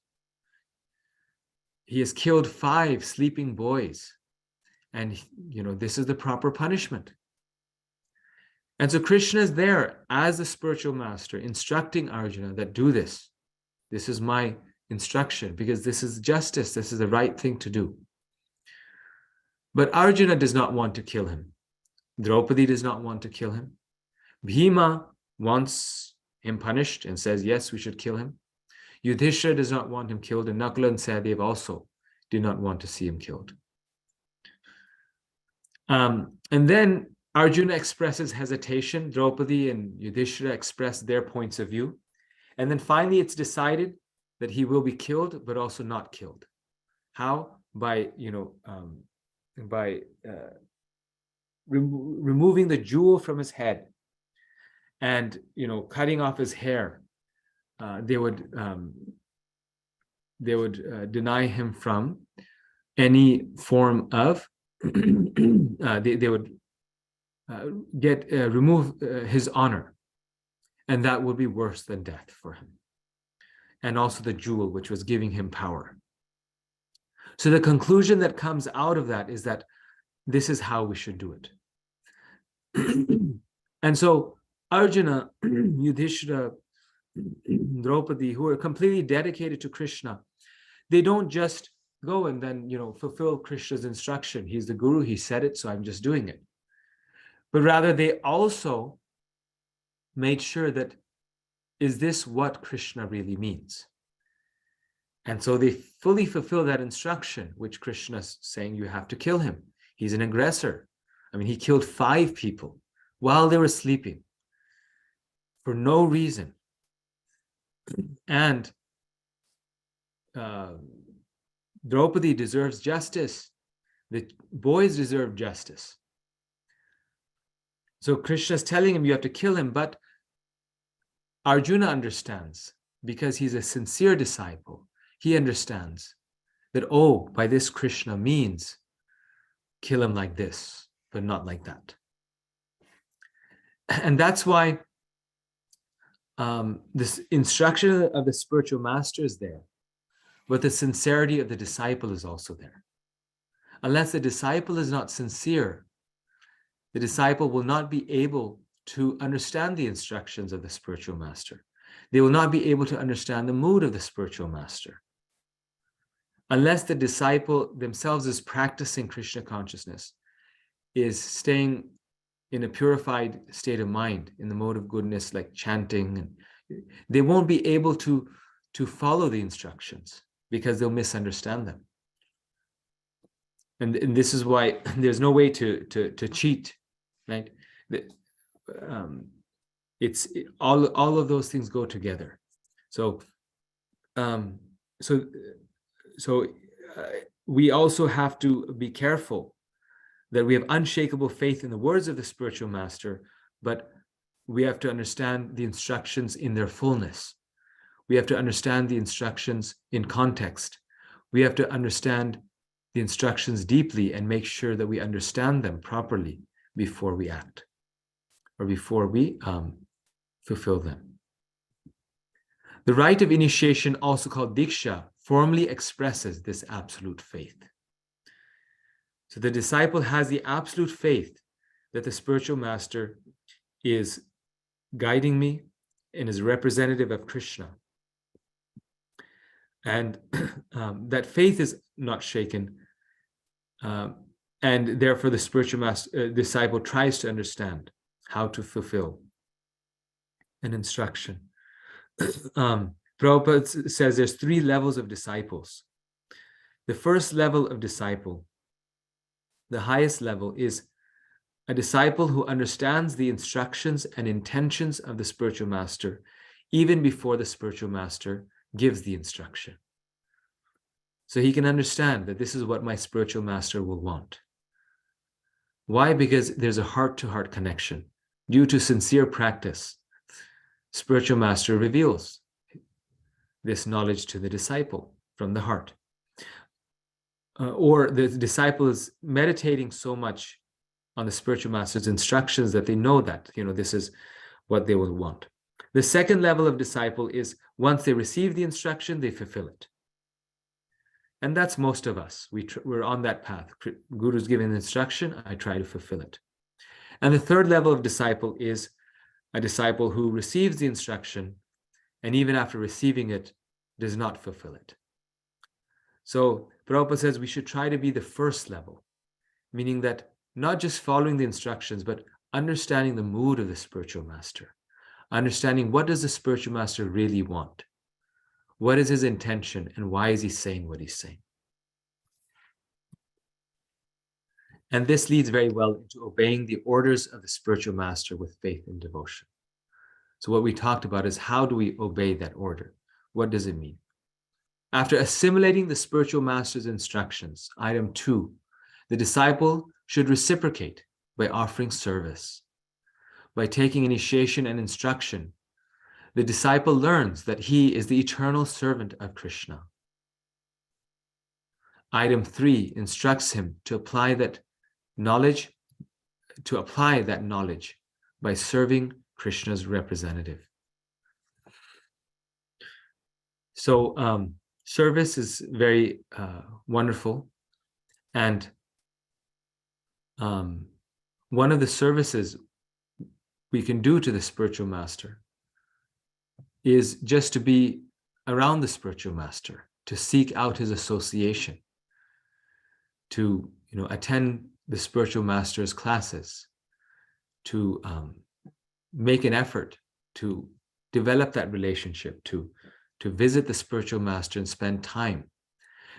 He has killed 5 sleeping boys. And, this is the proper punishment. And so Krishna is there as the spiritual master, instructing Arjuna that do this. This is my instruction because this is justice. This is the right thing to do. But Arjuna does not want to kill him. Draupadi does not want to kill him. Bhima wants him punished and says, yes, we should kill him. Yudhishthira does not want him killed, and Nakula and Sahadev also did not want to see him killed. And then Arjuna expresses hesitation. Draupadi and Yudhishthira express their points of view. And then finally it's decided that he will be killed, but also not killed. How? By, removing the jewel from his head and, cutting off his hair. They would deny him from any form of they would remove his honor, and that would be worse than death for him, and also the jewel which was giving him power. So the conclusion that comes out of that is that this is how we should do it. And so Arjuna, Yudhishthira, Draupadi, who are completely dedicated to Krishna, they don't just go and then, fulfill Krishna's instruction. He's the guru, he said it, so I'm just doing it. But rather they also made sure that, is this what Krishna really means? And so they fully fulfill that instruction, which Krishna is saying, you have to kill him. He's an aggressor. I mean, he killed 5 people. while they were sleeping for no reason. And Draupadi deserves justice. The boys deserve justice. So Krishna's telling him you have to kill him, but Arjuna understands because he's a sincere disciple. He understands that, oh, by this Krishna means kill him like this, but not like that. And that's why this instruction of the spiritual master is there, but the sincerity of the disciple is also there. Unless the disciple is not sincere, the disciple will not be able to understand the instructions of the spiritual master. They will not be able to understand the mood of the spiritual master. Unless the disciple themselves is practicing Krishna consciousness, is staying in a purified state of mind, in the mode of goodness, like chanting, and they won't be able to follow the instructions because they'll misunderstand them. And this is why there's no way to cheat, right? It's all of those things go together. So we also have to be careful that we have unshakable faith in the words of the spiritual master, but we have to understand the instructions in their fullness. We have to understand the instructions in context. We have to understand the instructions deeply and make sure that we understand them properly before we act or before we fulfill them. The rite of initiation, also called Diksha, formally expresses this absolute faith. So the disciple has the absolute faith that the spiritual master is guiding me and is representative of Krishna. And that faith is not shaken. And therefore the spiritual disciple tries to understand how to fulfill an instruction. Prabhupada says there's 3 levels of disciples. The first level of disciple, the highest level, is a disciple who understands the instructions and intentions of the spiritual master even before the spiritual master gives the instruction. So he can understand that this is what my spiritual master will want. Why? Because there's a heart-to-heart connection. Due to sincere practice, spiritual master reveals this knowledge to the disciple from the heart. Or the disciple is meditating so much on the spiritual master's instructions that they know that, this is what they will want. The second level of disciple is once they receive the instruction, they fulfill it. And that's most of us. We're on that path. Guru's given instruction, I try to fulfill it. And the third level of disciple is a disciple who receives the instruction and even after receiving it, does not fulfill it. So Prabhupada says we should try to be the first level, meaning that not just following the instructions, but understanding the mood of the spiritual master, understanding what does the spiritual master really want? What is his intention and why is he saying what he's saying? And this leads very well into obeying the orders of the spiritual master with faith and devotion. So what we talked about is how do we obey that order? What does it mean? After assimilating the spiritual master's instructions, item 2, the disciple should reciprocate by offering service. By taking initiation and instruction, the disciple learns that he is the eternal servant of Krishna. Item 3 instructs him to apply that knowledge by serving Krishna's representative. So service is very wonderful. And one of the services we can do to the spiritual master is just to be around the spiritual master, to seek out his association, to attend the spiritual master's classes, to make an effort to develop that relationship, to visit the spiritual master and spend time.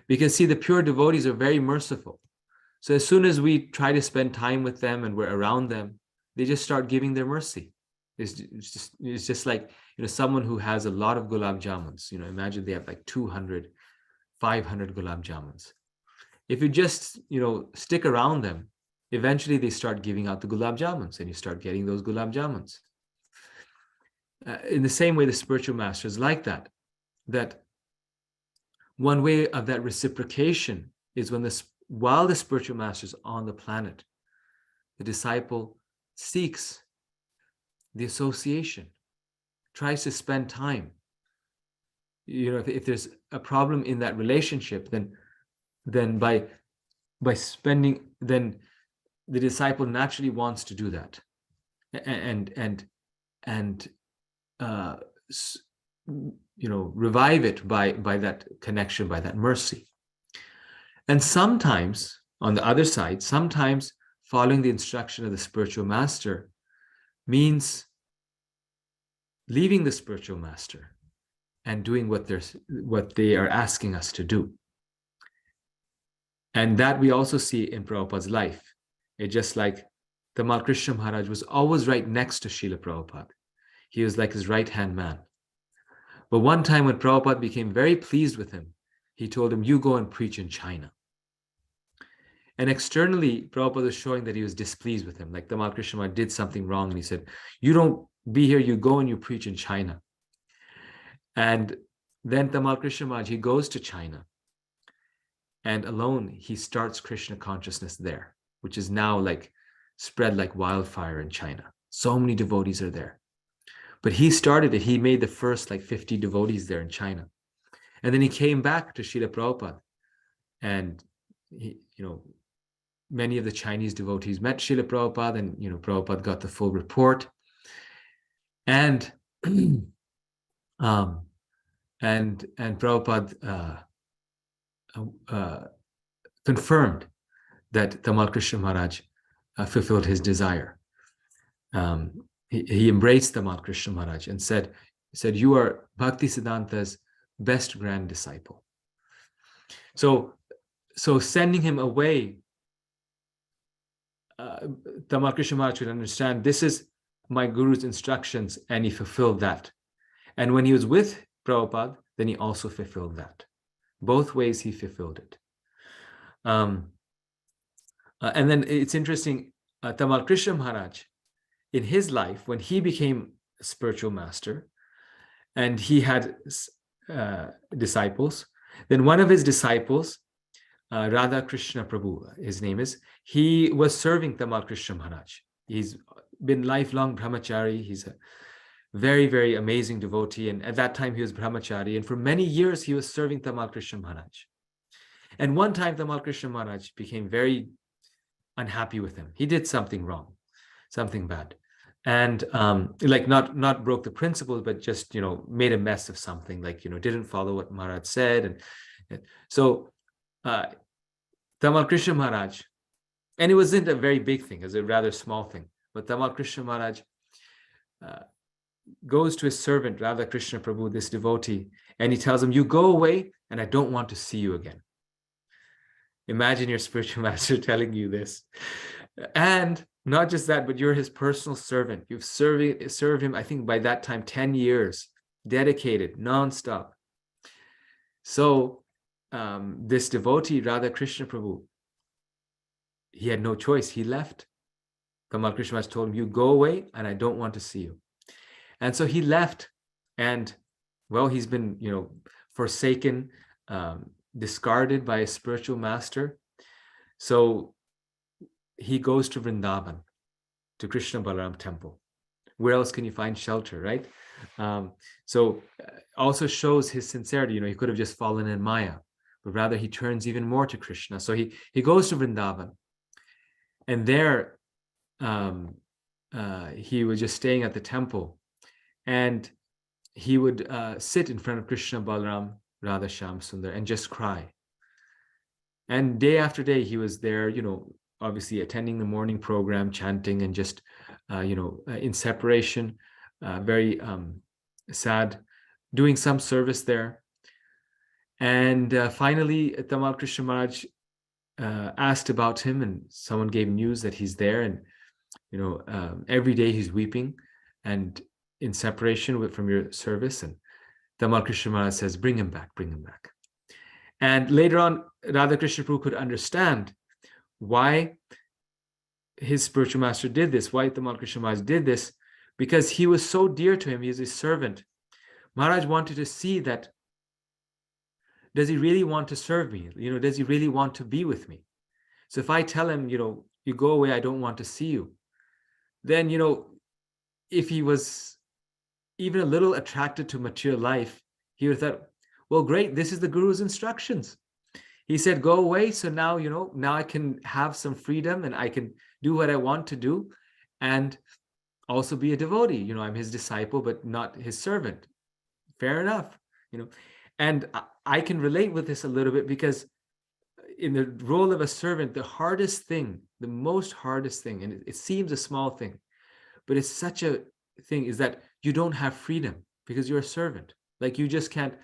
Because see, the pure devotees are very merciful. So as soon as we try to spend time with them and we're around them, they just start giving their mercy. It's just like, someone who has a lot of gulab jamuns, imagine they have like 200, 500 gulab jamuns. If you just, stick around them, eventually they start giving out the gulab jamuns and you start getting those gulab jamuns. In the same way, the spiritual master is like that. That one way of that reciprocation is while the spiritual master is on the planet, the disciple seeks the association, tries to spend time. If there's a problem in that relationship, then by spending, then the disciple naturally wants to do that, and revive it by that connection, by that mercy. And sometimes, on the other side, sometimes following the instruction of the spiritual master means leaving the spiritual master and doing what they are asking us to do. And that we also see in Prabhupada's life. It's just like Tamal Krishna Maharaj was always right next to Srila Prabhupada. He was like his right-hand man. But one time when Prabhupada became very pleased with him, he told him, you go and preach in China. And externally, Prabhupada was showing that he was displeased with him. Like Tamal Krishna Maharaj did something wrong and he said, you don't be here, you go and you preach in China. And then Tamal Krishna Maharaj, he goes to China. And alone, he starts Krishna consciousness there, which is now like spread like wildfire in China. So many devotees are there. But he started it. He made the first like 50 devotees there in China. And then he came back to Srila Prabhupada. And he, many of the Chinese devotees met Srila Prabhupada, and Prabhupada got the full report. And Prabhupada confirmed that Tamal Krishna Maharaj fulfilled his desire. He embraced Tamal Krishna Maharaj and said, you are Bhaktisiddhanta's best grand disciple. So sending him away, Tamal Krishna Maharaj would understand, this is my guru's instructions, and he fulfilled that. And when he was with Prabhupada, then he also fulfilled that. Both ways he fulfilled it. And then it's interesting, Tamal Krishna Maharaj, in his life, when he became a spiritual master and he had disciples, then one of his disciples, Radha Krishna Prabhu, his name is, he was serving Tamal Krishna Maharaj. He's been lifelong brahmachari. He's a very, very amazing devotee. And at that time, he was brahmachari. And for many years, he was serving Tamal Krishna Maharaj. And one time, Tamal Krishna Maharaj became very unhappy with him. He did something wrong, something bad. And like not broke the principles, but just, made a mess of something, like, didn't follow what Maharaj said. And so Tamal Krishna Maharaj, and it wasn't a very big thing, it was a rather small thing, but Tamal Krishna Maharaj goes to his servant, Radha Krishna Prabhu, this devotee, and he tells him, you go away and I don't want to see you again. Imagine your spiritual master telling you this. And not just that, but you're his personal servant. You've served him, I think by that time, 10 years, dedicated, nonstop. So this devotee, Radha Krishna Prabhu, he had no choice. He left. Tamal Krishna Maharaj told him, you go away and I don't want to see you. And so he left, and well, he's been, forsaken, discarded by a spiritual master. So he goes to Vrindavan, to Krishna Balaram temple. Where else can you find shelter, right? So also shows his sincerity. He could have just fallen in Maya, but rather he turns even more to Krishna. So he goes to Vrindavan, and there he was just staying at the temple, and he would sit in front of Krishna Balaram, Radha Shyam Sundar, and just cry. And day after day, he was there, obviously attending the morning program, chanting, and just, in separation, very sad, doing some service there. And finally, Tamal Krishna Maharaj asked about him, and someone gave news that he's there. every day he's weeping and in separation from your service. And Tamal Krishna Maharaj says, bring him back, bring him back. And later on, Radha Krishna Prabhu could understand why his spiritual master did this, why Tamal Krishna Maharaj did this, because he was so dear to him. He is his servant. Maharaj wanted to see that, does he really want to serve me? Does he really want to be with me? So if I tell him, you go away, I don't want to see you, then, if he was even a little attracted to material life, he would have thought, well, great, this is the Guru's instructions. He said, go away. So now, now I can have some freedom and I can do what I want to do and also be a devotee. I'm his disciple, but not his servant. Fair enough. And I can relate with this a little bit, because in the role of a servant, the most hardest thing, and it seems a small thing, but it's such a thing, is that you don't have freedom because you're a servant. Like, you just can't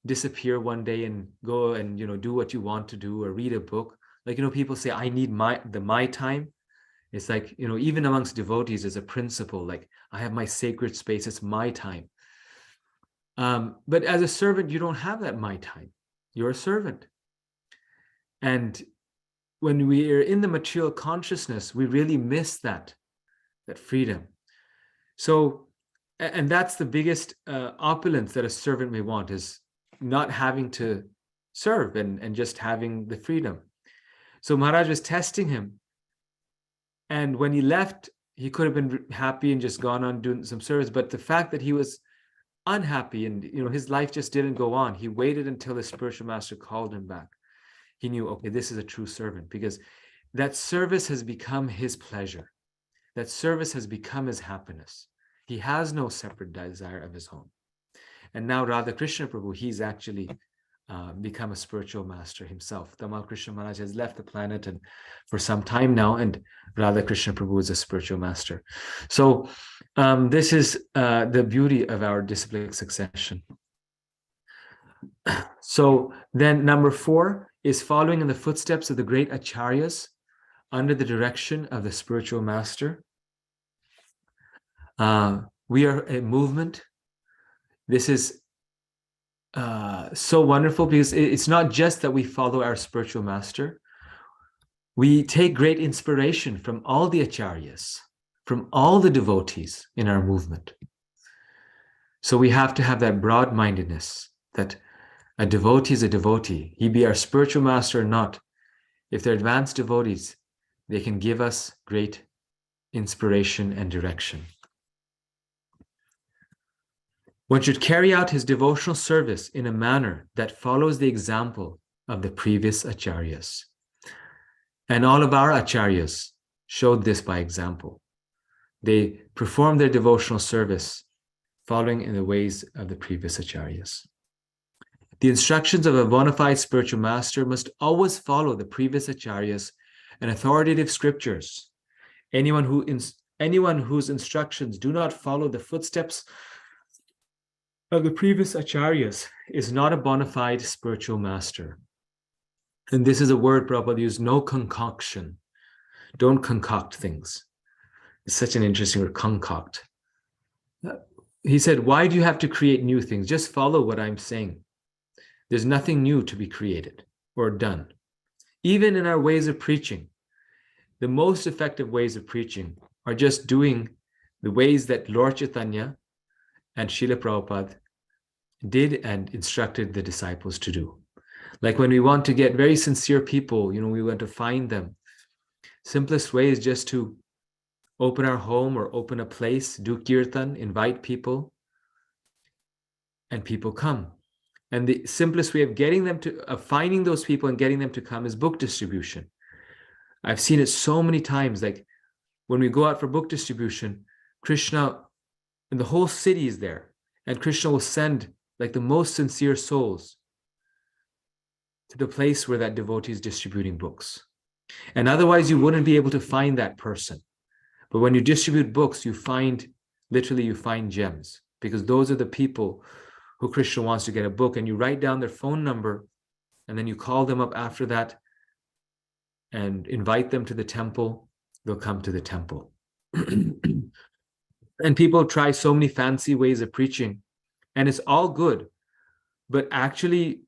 disappear one day and go and do what you want to do or read a book. Like, people say, I need my time. It's like, even amongst devotees, there's a principle, like, I have my sacred space, it's my time. But as a servant, you don't have that my time. You're a servant. And when we are in the material consciousness, we really miss that freedom. So, and that's the biggest opulence that a servant may want, is not having to serve and just having the freedom. So Maharaj was testing him. And when he left, he could have been happy and just gone on doing some service. But the fact that he was unhappy and his life just didn't go on, he waited until his spiritual master called him back. He knew, okay, this is a true servant, because that service has become his pleasure. That service has become his happiness. He has no separate desire of his own. And now Radha Krishna Prabhu, he's actually become a spiritual master himself. Tamal Krishna Maharaj has left the planet and for some time now, and Radha Krishna Prabhu is a spiritual master. So this is the beauty of our disciplic succession. So then number 4 is following in the footsteps of the great acharyas under the direction of the spiritual master. We are a movement. This is so wonderful, because it's not just that we follow our spiritual master. We take great inspiration from all the acharyas, from all the devotees in our movement. So we have to have that broad-mindedness, that a devotee is a devotee. He be our spiritual master or not. If they're advanced devotees, they can give us great inspiration and direction. One should carry out his devotional service in a manner that follows the example of the previous acharyas. And all of our acharyas showed this by example. They performed their devotional service following in the ways of the previous acharyas. The instructions of a bona fide spiritual master must always follow the previous acharyas and authoritative scriptures. Anyone whose instructions do not follow the footsteps of the previous acharyas is not a bona fide spiritual master. And this is a word Prabhupada used, no concoction. Don't concoct things. It's such an interesting word, concoct. He said, why do you have to create new things? Just follow what I'm saying. There's nothing new to be created or done. Even in our ways of preaching, the most effective ways of preaching are just doing the ways that Lord Chaitanya and Srila Prabhupada did and instructed the disciples to do. Like when we want to get very sincere people, we want to find them. Simplest way is just to open our home or open a place, do kirtan, invite people, and people come. And the simplest way of finding those people and getting them to come is book distribution. I've seen it so many times, like when we go out for book distribution, Krishna and the whole city is there, and Krishna will send like the most sincere souls to the place where that devotee is distributing books. And otherwise you wouldn't be able to find that person. But when you distribute books, you find gems, because those are the people who Krishna wants to get a book, and you write down their phone number and then you call them up after that and invite them to the temple. They'll come to the temple. And people try so many fancy ways of preaching, and it's all good. But actually,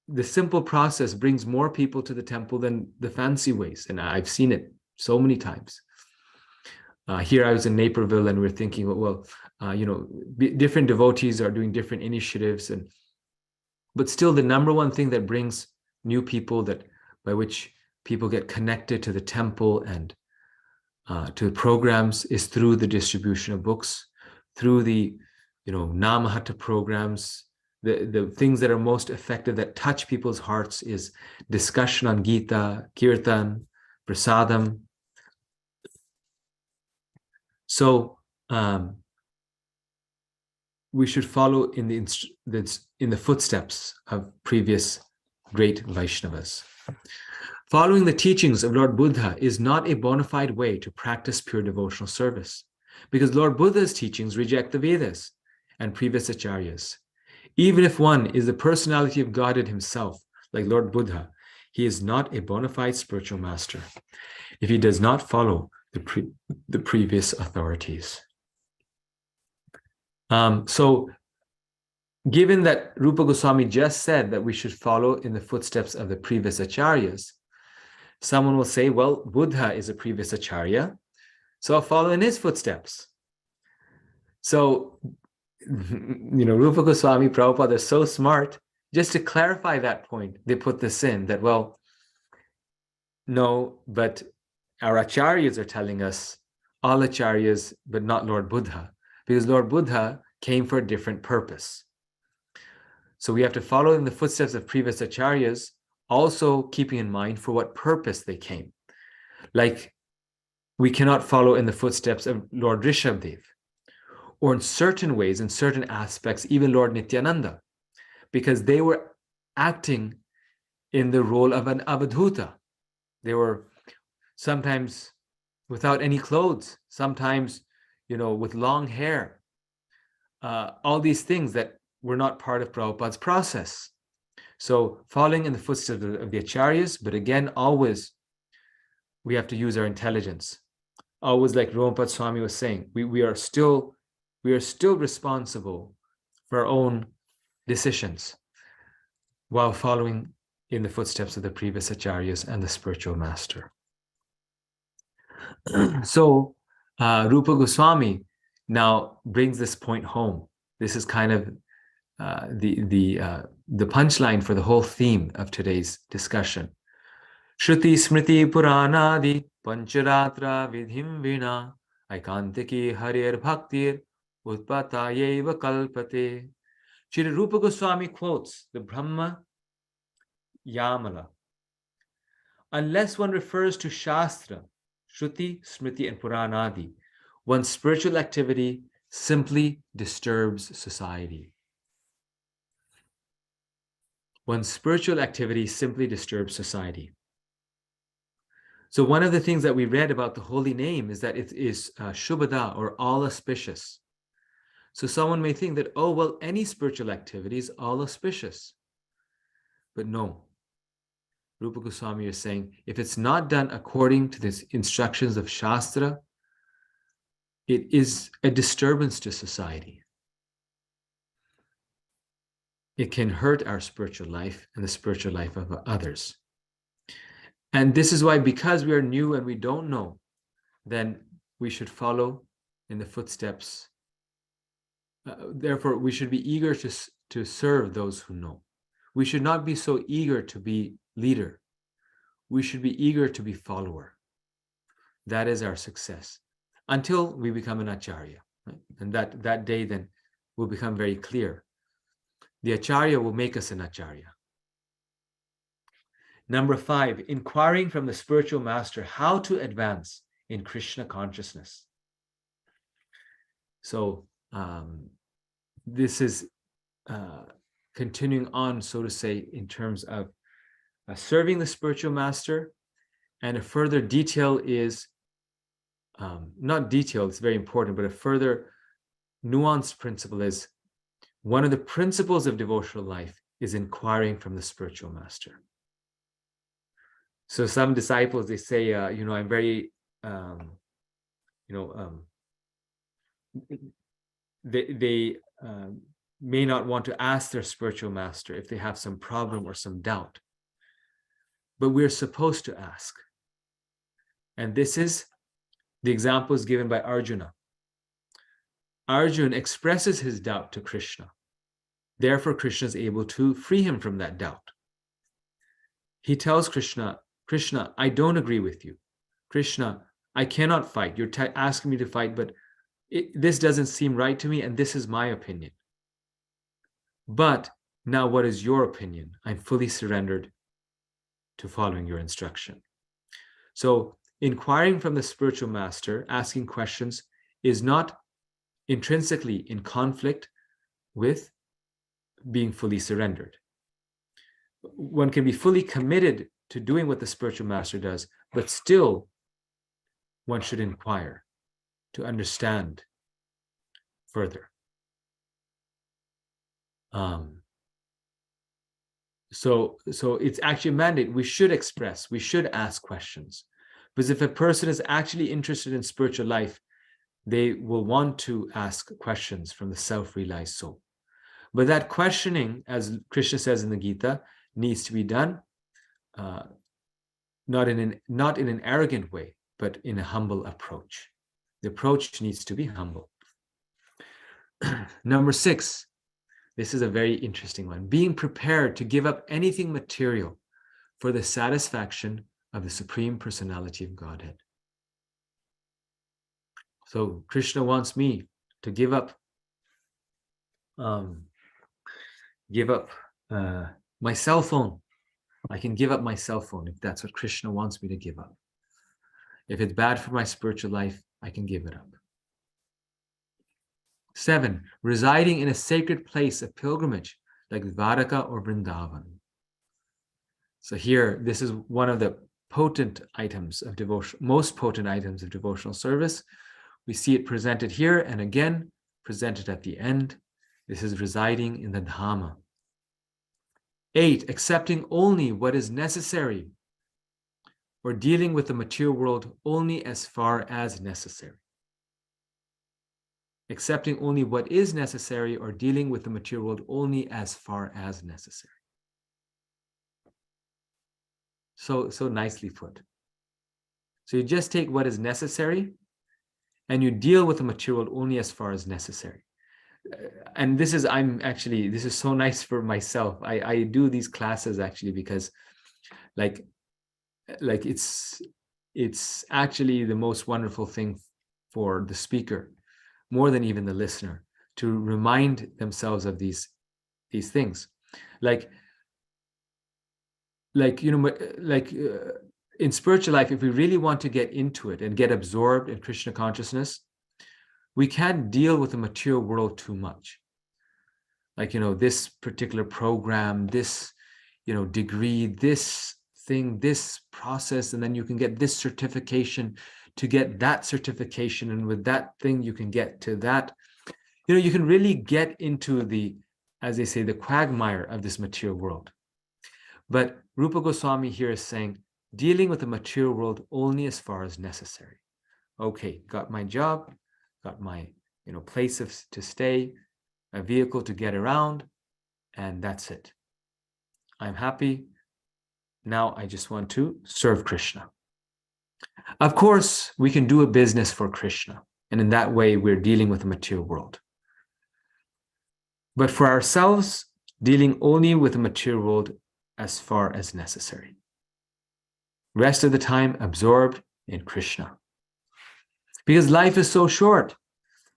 the simple process brings more people to the temple than the fancy ways. And I've seen it so many times. Here I was in Naperville, and we're thinking, well, different devotees are doing different initiatives, but still the number one thing that brings new people, that by which people get connected to the temple and to the programs, is through the distribution of books, through the Namahatta programs. The things that are most effective, that touch people's hearts, is discussion on Gita, Kirtan, Prasadam. So we should follow in the footsteps of previous great Vaishnavas. Following the teachings of Lord Buddha is not a bona fide way to practice pure devotional service, because Lord Buddha's teachings reject the Vedas and previous acharyas. Even if one is the personality of Godhead himself, like Lord Buddha, he is not a bona fide spiritual master if he does not follow the previous authorities. So given that Rupa Goswami just said that we should follow in the footsteps of the previous acharyas, someone will say, well, Buddha is a previous acharya, so I'll follow in his footsteps. So, Rupa Goswami, Prabhupada, they're so smart. Just to clarify that point, they put this in, that, well, no, but our acharyas are telling us, all acharyas, but not Lord Buddha, because Lord Buddha came for a different purpose. So we have to follow in the footsteps of previous acharyas, also keeping in mind for what purpose they came. Like, we cannot follow in the footsteps of Lord Rishabdev, or in certain ways, in certain aspects, even Lord Nityananda, because they were acting in the role of an avadhuta. They were sometimes without any clothes, sometimes, with long hair. All these things that were not part of Prabhupada's process. So following in the footsteps of the acharyas, but again, always we have to use our intelligence. Always, like Rompad Swami was saying, we are still responsible for our own decisions while following in the footsteps of the previous acharyas and the spiritual master. So Rupa Goswami now brings this point home. This is kind of the punchline for the whole theme of today's discussion. Shruti Smriti Puranadi Pancharatra Vidhim Vina Aikantiki Harir Bhaktir Utpatayeva Kalpate. Shri Rupa Goswami quotes the Brahma Yamala. Unless one refers to Shastra, Shruti, Smriti, and Puranadi, one's spiritual activity simply disturbs society. One's spiritual activity simply disturbs society. So one of the things that we read about the holy name is that it is Shubhada, or all auspicious. So someone may think that, oh, well, any spiritual activity is all auspicious. But no. Rupa Goswami is saying, if it's not done according to the instructions of Shastra, it is a disturbance to society. It can hurt our spiritual life and the spiritual life of others. And this is why, because we are new and we don't know, then we should follow in the footsteps. Therefore, we should be eager to serve those who know. We should not be so eager to be leader. We should be eager to be follower. That is our success, until we become an acharya. Right? And that day then will become very clear. The acharya will make us an acharya. Number 5, inquiring from the spiritual master how to advance in Krishna consciousness. So this is continuing on, so to say, in terms of serving the spiritual master. And a further detail is, not detail, it's very important, but a further nuanced principle is, one of the principles of devotional life is inquiring from the spiritual master. So some disciples, they say, I'm very they may not want to ask their spiritual master if they have some problem or some doubt. But we're supposed to ask. And this is the examples given by Arjuna. Arjuna expresses his doubt to Krishna. Therefore, Krishna is able to free him from that doubt. He tells Krishna, Krishna, I don't agree with you. Krishna, I cannot fight. You're asking me to fight, but this doesn't seem right to me, and this is my opinion. But now what is your opinion? I'm fully surrendered to following your instruction. So inquiring from the spiritual master, asking questions, is not intrinsically in conflict with being fully surrendered. One can be fully committed to doing what the spiritual master does, but still one should inquire to understand further. So it's actually a mandate. We should express, we should ask questions. Because if a person is actually interested in spiritual life, they will want to ask questions from the self-realized soul. But that questioning, as Krishna says in the Gita, needs to be done not in an arrogant way, but in a humble approach. The approach needs to be humble. Number 6, this is a very interesting one. Being prepared to give up anything material for the satisfaction of the Supreme Personality of Godhead. So Krishna wants me to give up my cell phone. I can give up my cell phone if that's what Krishna wants me to give up. If it's bad for my spiritual life, I can give it up. 7, residing in a sacred place of pilgrimage like Dvaraka or Vrindavan. So here, this is one of the potent items of devotion, most potent items of devotional service. We see it presented here and again presented at the end. This is residing in the Dhamma. 8, accepting only what is necessary or dealing with the material world only as far as necessary. Accepting only what is necessary or dealing with the material world only as far as necessary. So nicely put. So you just take what is necessary and you deal with the material world only as far as necessary. And this is so nice for myself. I do these classes actually because like it's actually the most wonderful thing for the speaker, more than even the listener, to remind themselves of these things. In spiritual life, if we really want to get into it and get absorbed in Krishna consciousness, we can't deal with the material world too much. This particular program, this, degree, this thing, this process, and then you can get this certification to get that certification. And with that thing, you can get to that. You can really get into the, as they say, the quagmire of this material world. But Rupa Goswami here is saying, dealing with the material world only as far as necessary. Okay, got my job, got my place to stay, a vehicle to get around, and that's it. I'm happy. Now I just want to serve Krishna. Of course, we can do a business for Krishna, and in that way, we're dealing with the material world. But for ourselves, dealing only with the material world as far as necessary. Rest of the time absorbed in Krishna. Because life is so short.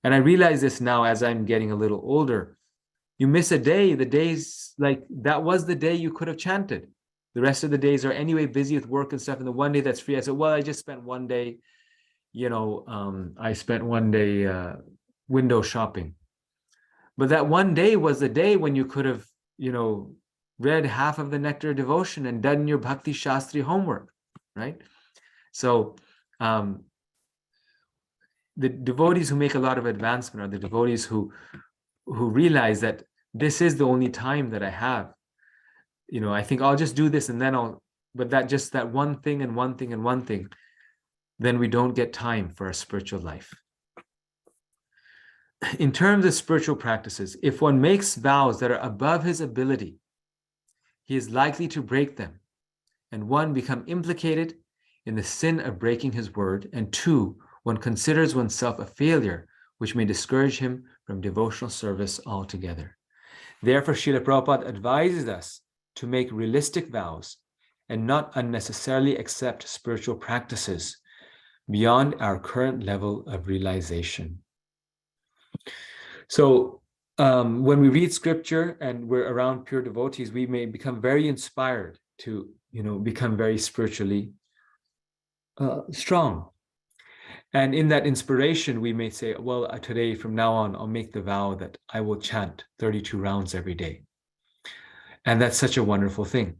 And I realize this now as I'm getting a little older. You miss a day, the days, that was the day you could have chanted. The rest of the days are anyway busy with work and stuff. And the one day that's free, I said, well, I just spent one day, I spent one day window shopping. But that one day was the day when you could have, read half of the Nectar devotion and done your Bhakti Shastri homework, right? So the devotees who make a lot of advancement are the devotees who realize that this is the only time that I have. I think I'll just do this and then but that one thing and one thing and one thing. then we don't get time for our spiritual life. In terms of spiritual practices, if one makes vows that are above his ability, he is likely to break them, and one, become implicated in the sin of breaking his word, and two, one considers oneself a failure, which may discourage him from devotional service altogether. Therefore, Srila Prabhupada advises us to make realistic vows and not unnecessarily accept spiritual practices beyond our current level of realization. So when we read scripture and we're around pure devotees, we may become very inspired to, become very spiritually strong. And in that inspiration, we may say, well, today from now on, I'll make the vow that I will chant 32 rounds every day. And that's such a wonderful thing.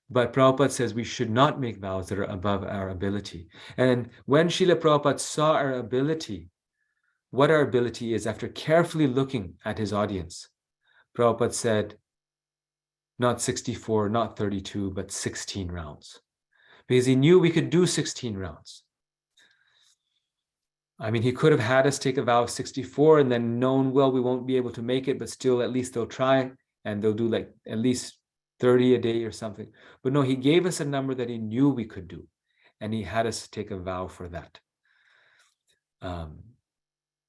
But Prabhupada says we should not make vows that are above our ability. And when Srila Prabhupada saw our ability, what our ability is, after carefully looking at his audience, Prabhupada said, not 64, not 32, but 16 rounds. Because he knew we could do 16 rounds. I mean, he could have had us take a vow of 64 and then known, well, we won't be able to make it, but still at least they'll try and they'll do like at least 30 a day or something. But no, he gave us a number that he knew we could do. And he had us take a vow for that.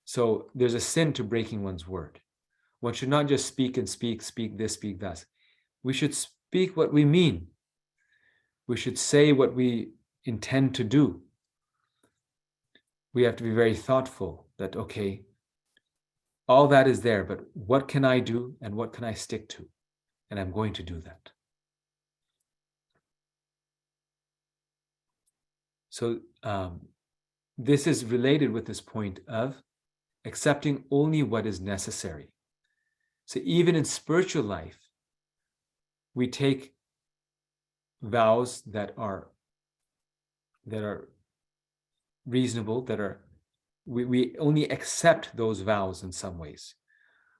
So there's a sin to breaking one's word. One should not just speak and speak this, speak that. We should speak what we mean. We should say what we intend to do. We have to be very thoughtful that, okay, all that is there, but what can I do and what can I stick to? And I'm going to do that. So this is related with this point of accepting only what is necessary. So even in spiritual life, we take vows that are reasonable, we only accept those vows in some ways.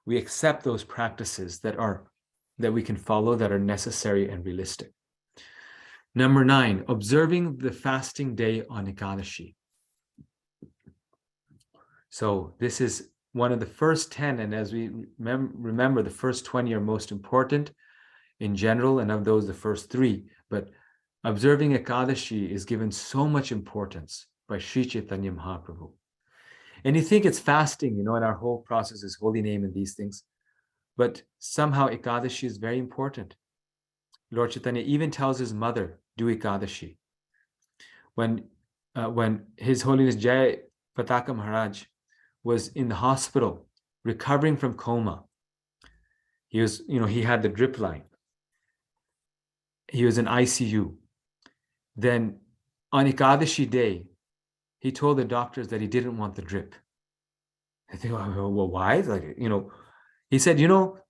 We accept those practices that we can follow, that are necessary and realistic. Number 9, observing the fasting day on Ekadashi. So this is one of the first 10, and as we remember, the first 20 are most important in general, and of those, the first 3. But observing Ekadashi is given so much importance by Sri Chaitanya Mahaprabhu. And you think it's fasting, and our whole process is holy name and these things. But somehow Ekadashi is very important. Lord Chaitanya even tells his mother, do Ekadashi. When His Holiness Jai Pataka Maharaj was in the hospital recovering from coma, he was, he had the drip line. He was in ICU. Then on Ekadashi day, he told the doctors that he didn't want the drip. I think, well, why? Like, he said,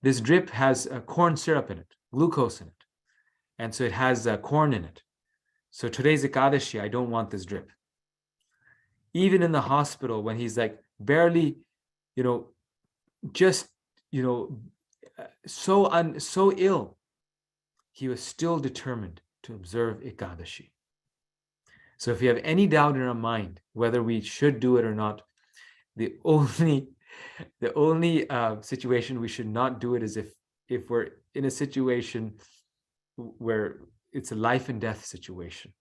this drip has corn syrup in it, glucose in it. And so it has corn in it. So today's Ekadashi, I don't want this drip. Even in the hospital, when he's like barely, so ill, he was still determined to observe Ekadashi. So if you have any doubt in our mind whether we should do it or not, the only situation we should not do it is if we're in a situation where it's a life and death situation.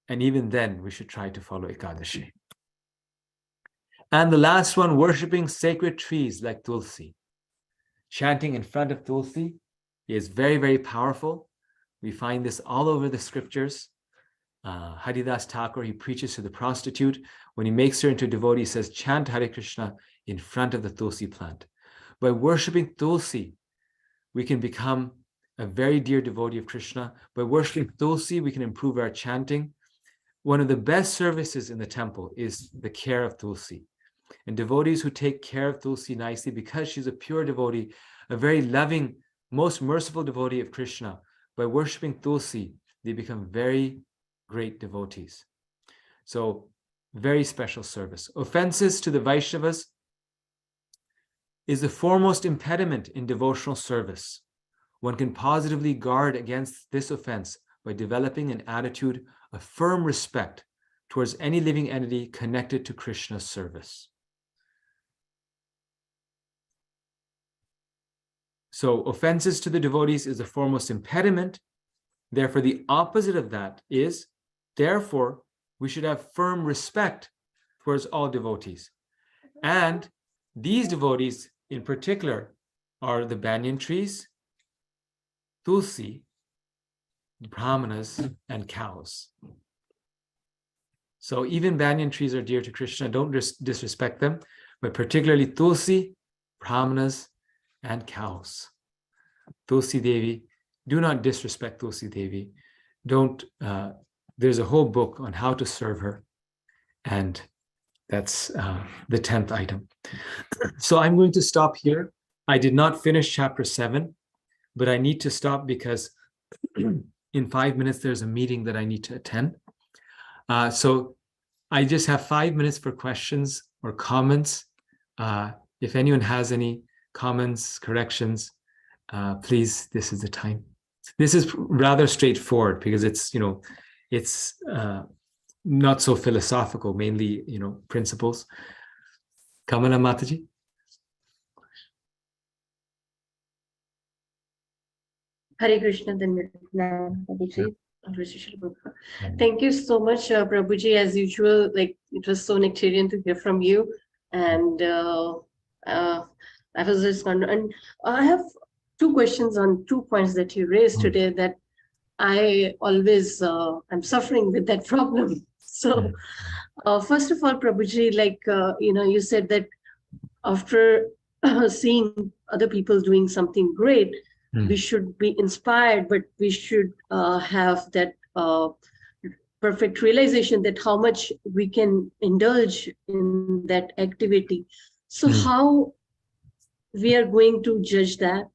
And even then, we should try to follow Ekadashi. And the last one, worshipping sacred trees like Tulsi. Chanting in front of Tulsi is very, very powerful. We find this all over the scriptures. Haridas Thakur, he preaches to the prostitute. When he makes her into a devotee, he says, chant Hare Krishna in front of the Tulsi plant. By worshipping Tulsi, we can become a very dear devotee of Krishna. By worshipping Tulsi, we can improve our chanting. One of the best services in the temple is the care of Tulsi. And devotees who take care of Tulsi nicely, because she's a pure devotee, a very loving, most merciful devotee of Krishna, by worshipping Tulsi, they become very great devotees. So, very special service. Offenses to the Vaishnavas is the foremost impediment in devotional service. One can positively guard against this offense by developing an attitude of firm respect towards any living entity connected to Krishna's service. So offenses to the devotees is the foremost impediment. Therefore, the opposite of that is, therefore, we should have firm respect towards all devotees. And these devotees in particular are the banyan trees, tulsi, brahmanas, and cows. So even banyan trees are dear to Krishna. Don't disrespect them, but particularly tulsi, brahmanas, and cows. Tulsi Devi, do not disrespect Tulsi Devi. Don't, there's a whole book on how to serve her. And that's the 10th item. So I'm going to stop here. I did not finish chapter 7, but I need to stop because in 5 minutes, there's a meeting that I need to attend. So I just have 5 minutes for questions or comments. If anyone has any comments, corrections, please, this is the time. This is rather straightforward because it's, it's not so philosophical, mainly, principles. Kamala Mataji. Hare Krishna, then Prabhuji. Thank you so much, Prabhuji. As usual, like it was so nectarian to hear from you, and I was just wondering. And I have 2 questions on 2 points that you raised today that I always am suffering with that problem. So, first of all, Prabhuji, like you said that after seeing other people doing something great, we should be inspired, but we should have that perfect realization that how much we can indulge in that activity. So how we are going to judge that?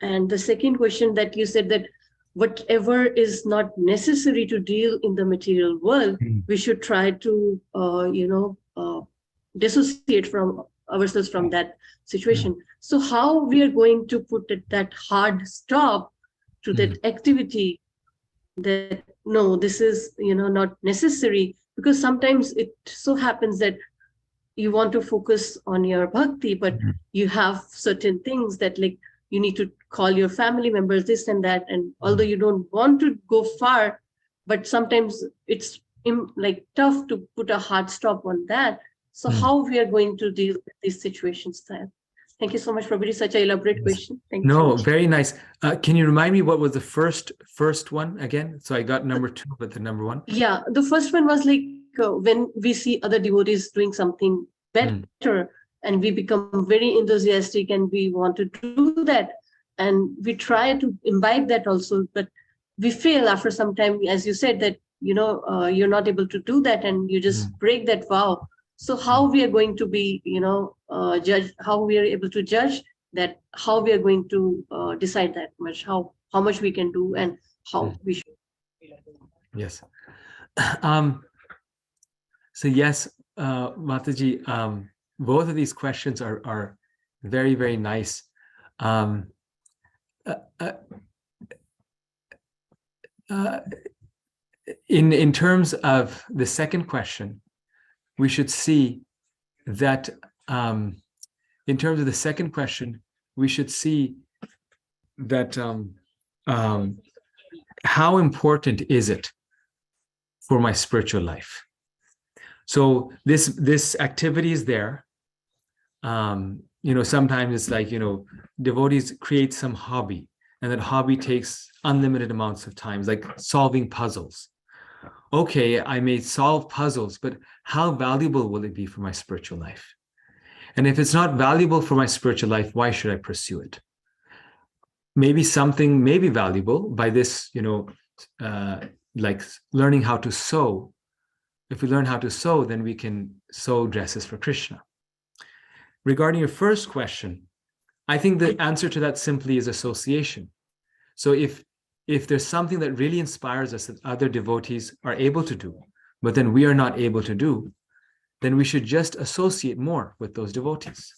And the second question that you said that whatever is not necessary to deal in the material world, we should try to, dissociate from ourselves from that situation. So how we are going to put that hard stop to that activity that, no, this is, not necessary, because sometimes it so happens that you want to focus on your bhakti, but you have certain things that like you need to call your family members, this and that. And although you don't want to go far, but sometimes it's like tough to put a hard stop on that. So how we are going to deal with these situations then? Thank you so much, Prabhuji. Such an elaborate question. Thank you. No, very nice. Can you remind me what was the first one again? So I got number 2, but the number 1. Yeah, the first one was like when we see other devotees doing something better and we become very enthusiastic and we want to do that. And we try to imbibe that also, but we fail after some time, as you said, that, you're not able to do that and you just break that vow. So how we are going to be, judge, how we are able to judge that, how we are going to decide that much, how much we can do and how we should. Yes. So yes, Mataji, both of these questions are very, very nice. In terms of the second question, we should see that in terms of the second question, we should see that how important is it for my spiritual life? So this activity is there. Sometimes it's like, devotees create some hobby, and that hobby takes unlimited amounts of time, like solving puzzles. Okay, I may solve puzzles, but how valuable will it be for my spiritual life? And if it's not valuable for my spiritual life, why should I pursue it? Maybe something may be valuable by this, like learning how to sew. If we learn how to sew, then we can sew dresses for Krishna. Regarding your first question, I think the answer to that simply is association. So if there's something that really inspires us that other devotees are able to do, but then we are not able to do, then we should just associate more with those devotees.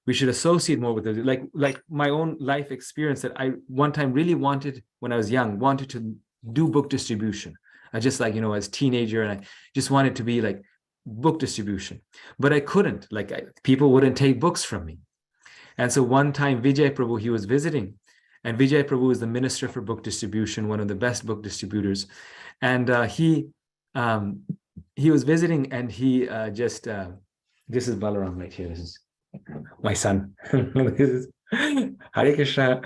we should associate more with it. Like my own life experience that I one time really wanted when I was young, wanted to do book distribution. I just like, as a teenager, and I just wanted to be like book distribution, but I couldn't. Like people wouldn't take books from me. And so one time Vijay Prabhu, he was visiting, and Vijay Prabhu is the minister for book distribution, one of the best book distributors. And he was visiting, and he this is Balaram right here. This is my son. This is Hare Krishna.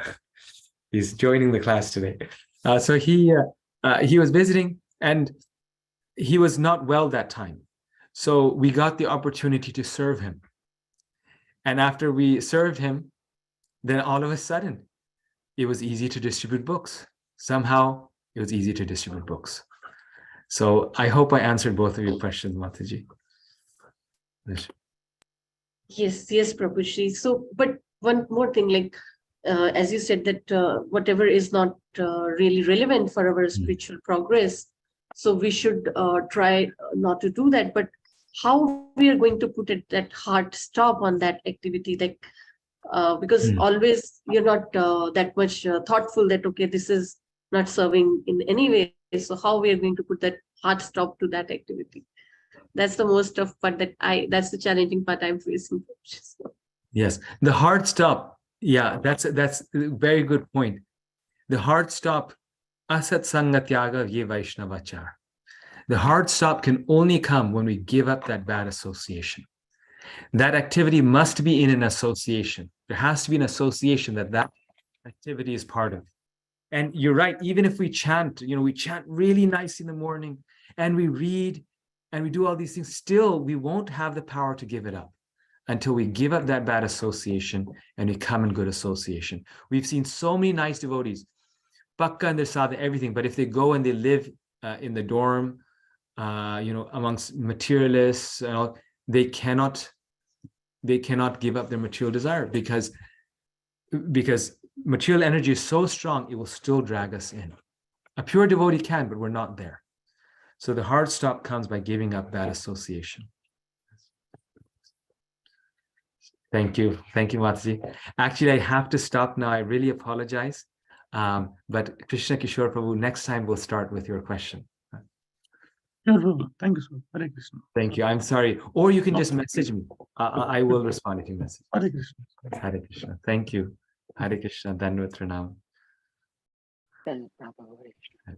He's joining the class today. So he was visiting, and he was not well that time. So we got the opportunity to serve him. And after we served him, then all of a sudden, it was easy to distribute books. Somehow, it was easy to distribute books. So I hope I answered both of your questions, Mataji. Yes, Prabhuji. So, but one more thing, like as you said that whatever is not really relevant for our spiritual progress, so we should try not to do that. But how we are going to put it that hard stop on that activity, like because always you're not that much thoughtful that okay, this is not serving in any way. So how we are going to put that hard stop to that activity? That's the most tough part that's the challenging part I'm facing. Yes, the hard stop. Yeah, that's a very good point. The hard stop, asat sangatyaga ye vaishnavachar. The hard stop can only come when we give up that bad association. That activity must be in an association. There has to be an association that activity is part of. And you're right, even if we chant, we chant really nice in the morning, and we read, and we do all these things, still we won't have the power to give it up until we give up that bad association and we come in good association. We've seen so many nice devotees, pakka and their sadhana, everything, but if they go and they live in the dorm, amongst materialists, they cannot give up their material desire because material energy is so strong, it will still drag us in. A pure devotee can, but we're not there. So the hard stop comes by giving up bad association. Thank you, Mataji. Actually, I have to stop now. I really apologize. But Krishna Kishore Prabhu, next time we'll start with your question. Sure. Thank you, sir. Hare Krishna. Thank you. I'm sorry. Or you can just message me. I will respond if you message. Hare Krishna. Hare Krishna. Thank you. Hare Krishna. Dandavat Pranam. Then, Prabhupada. Hare Krishna.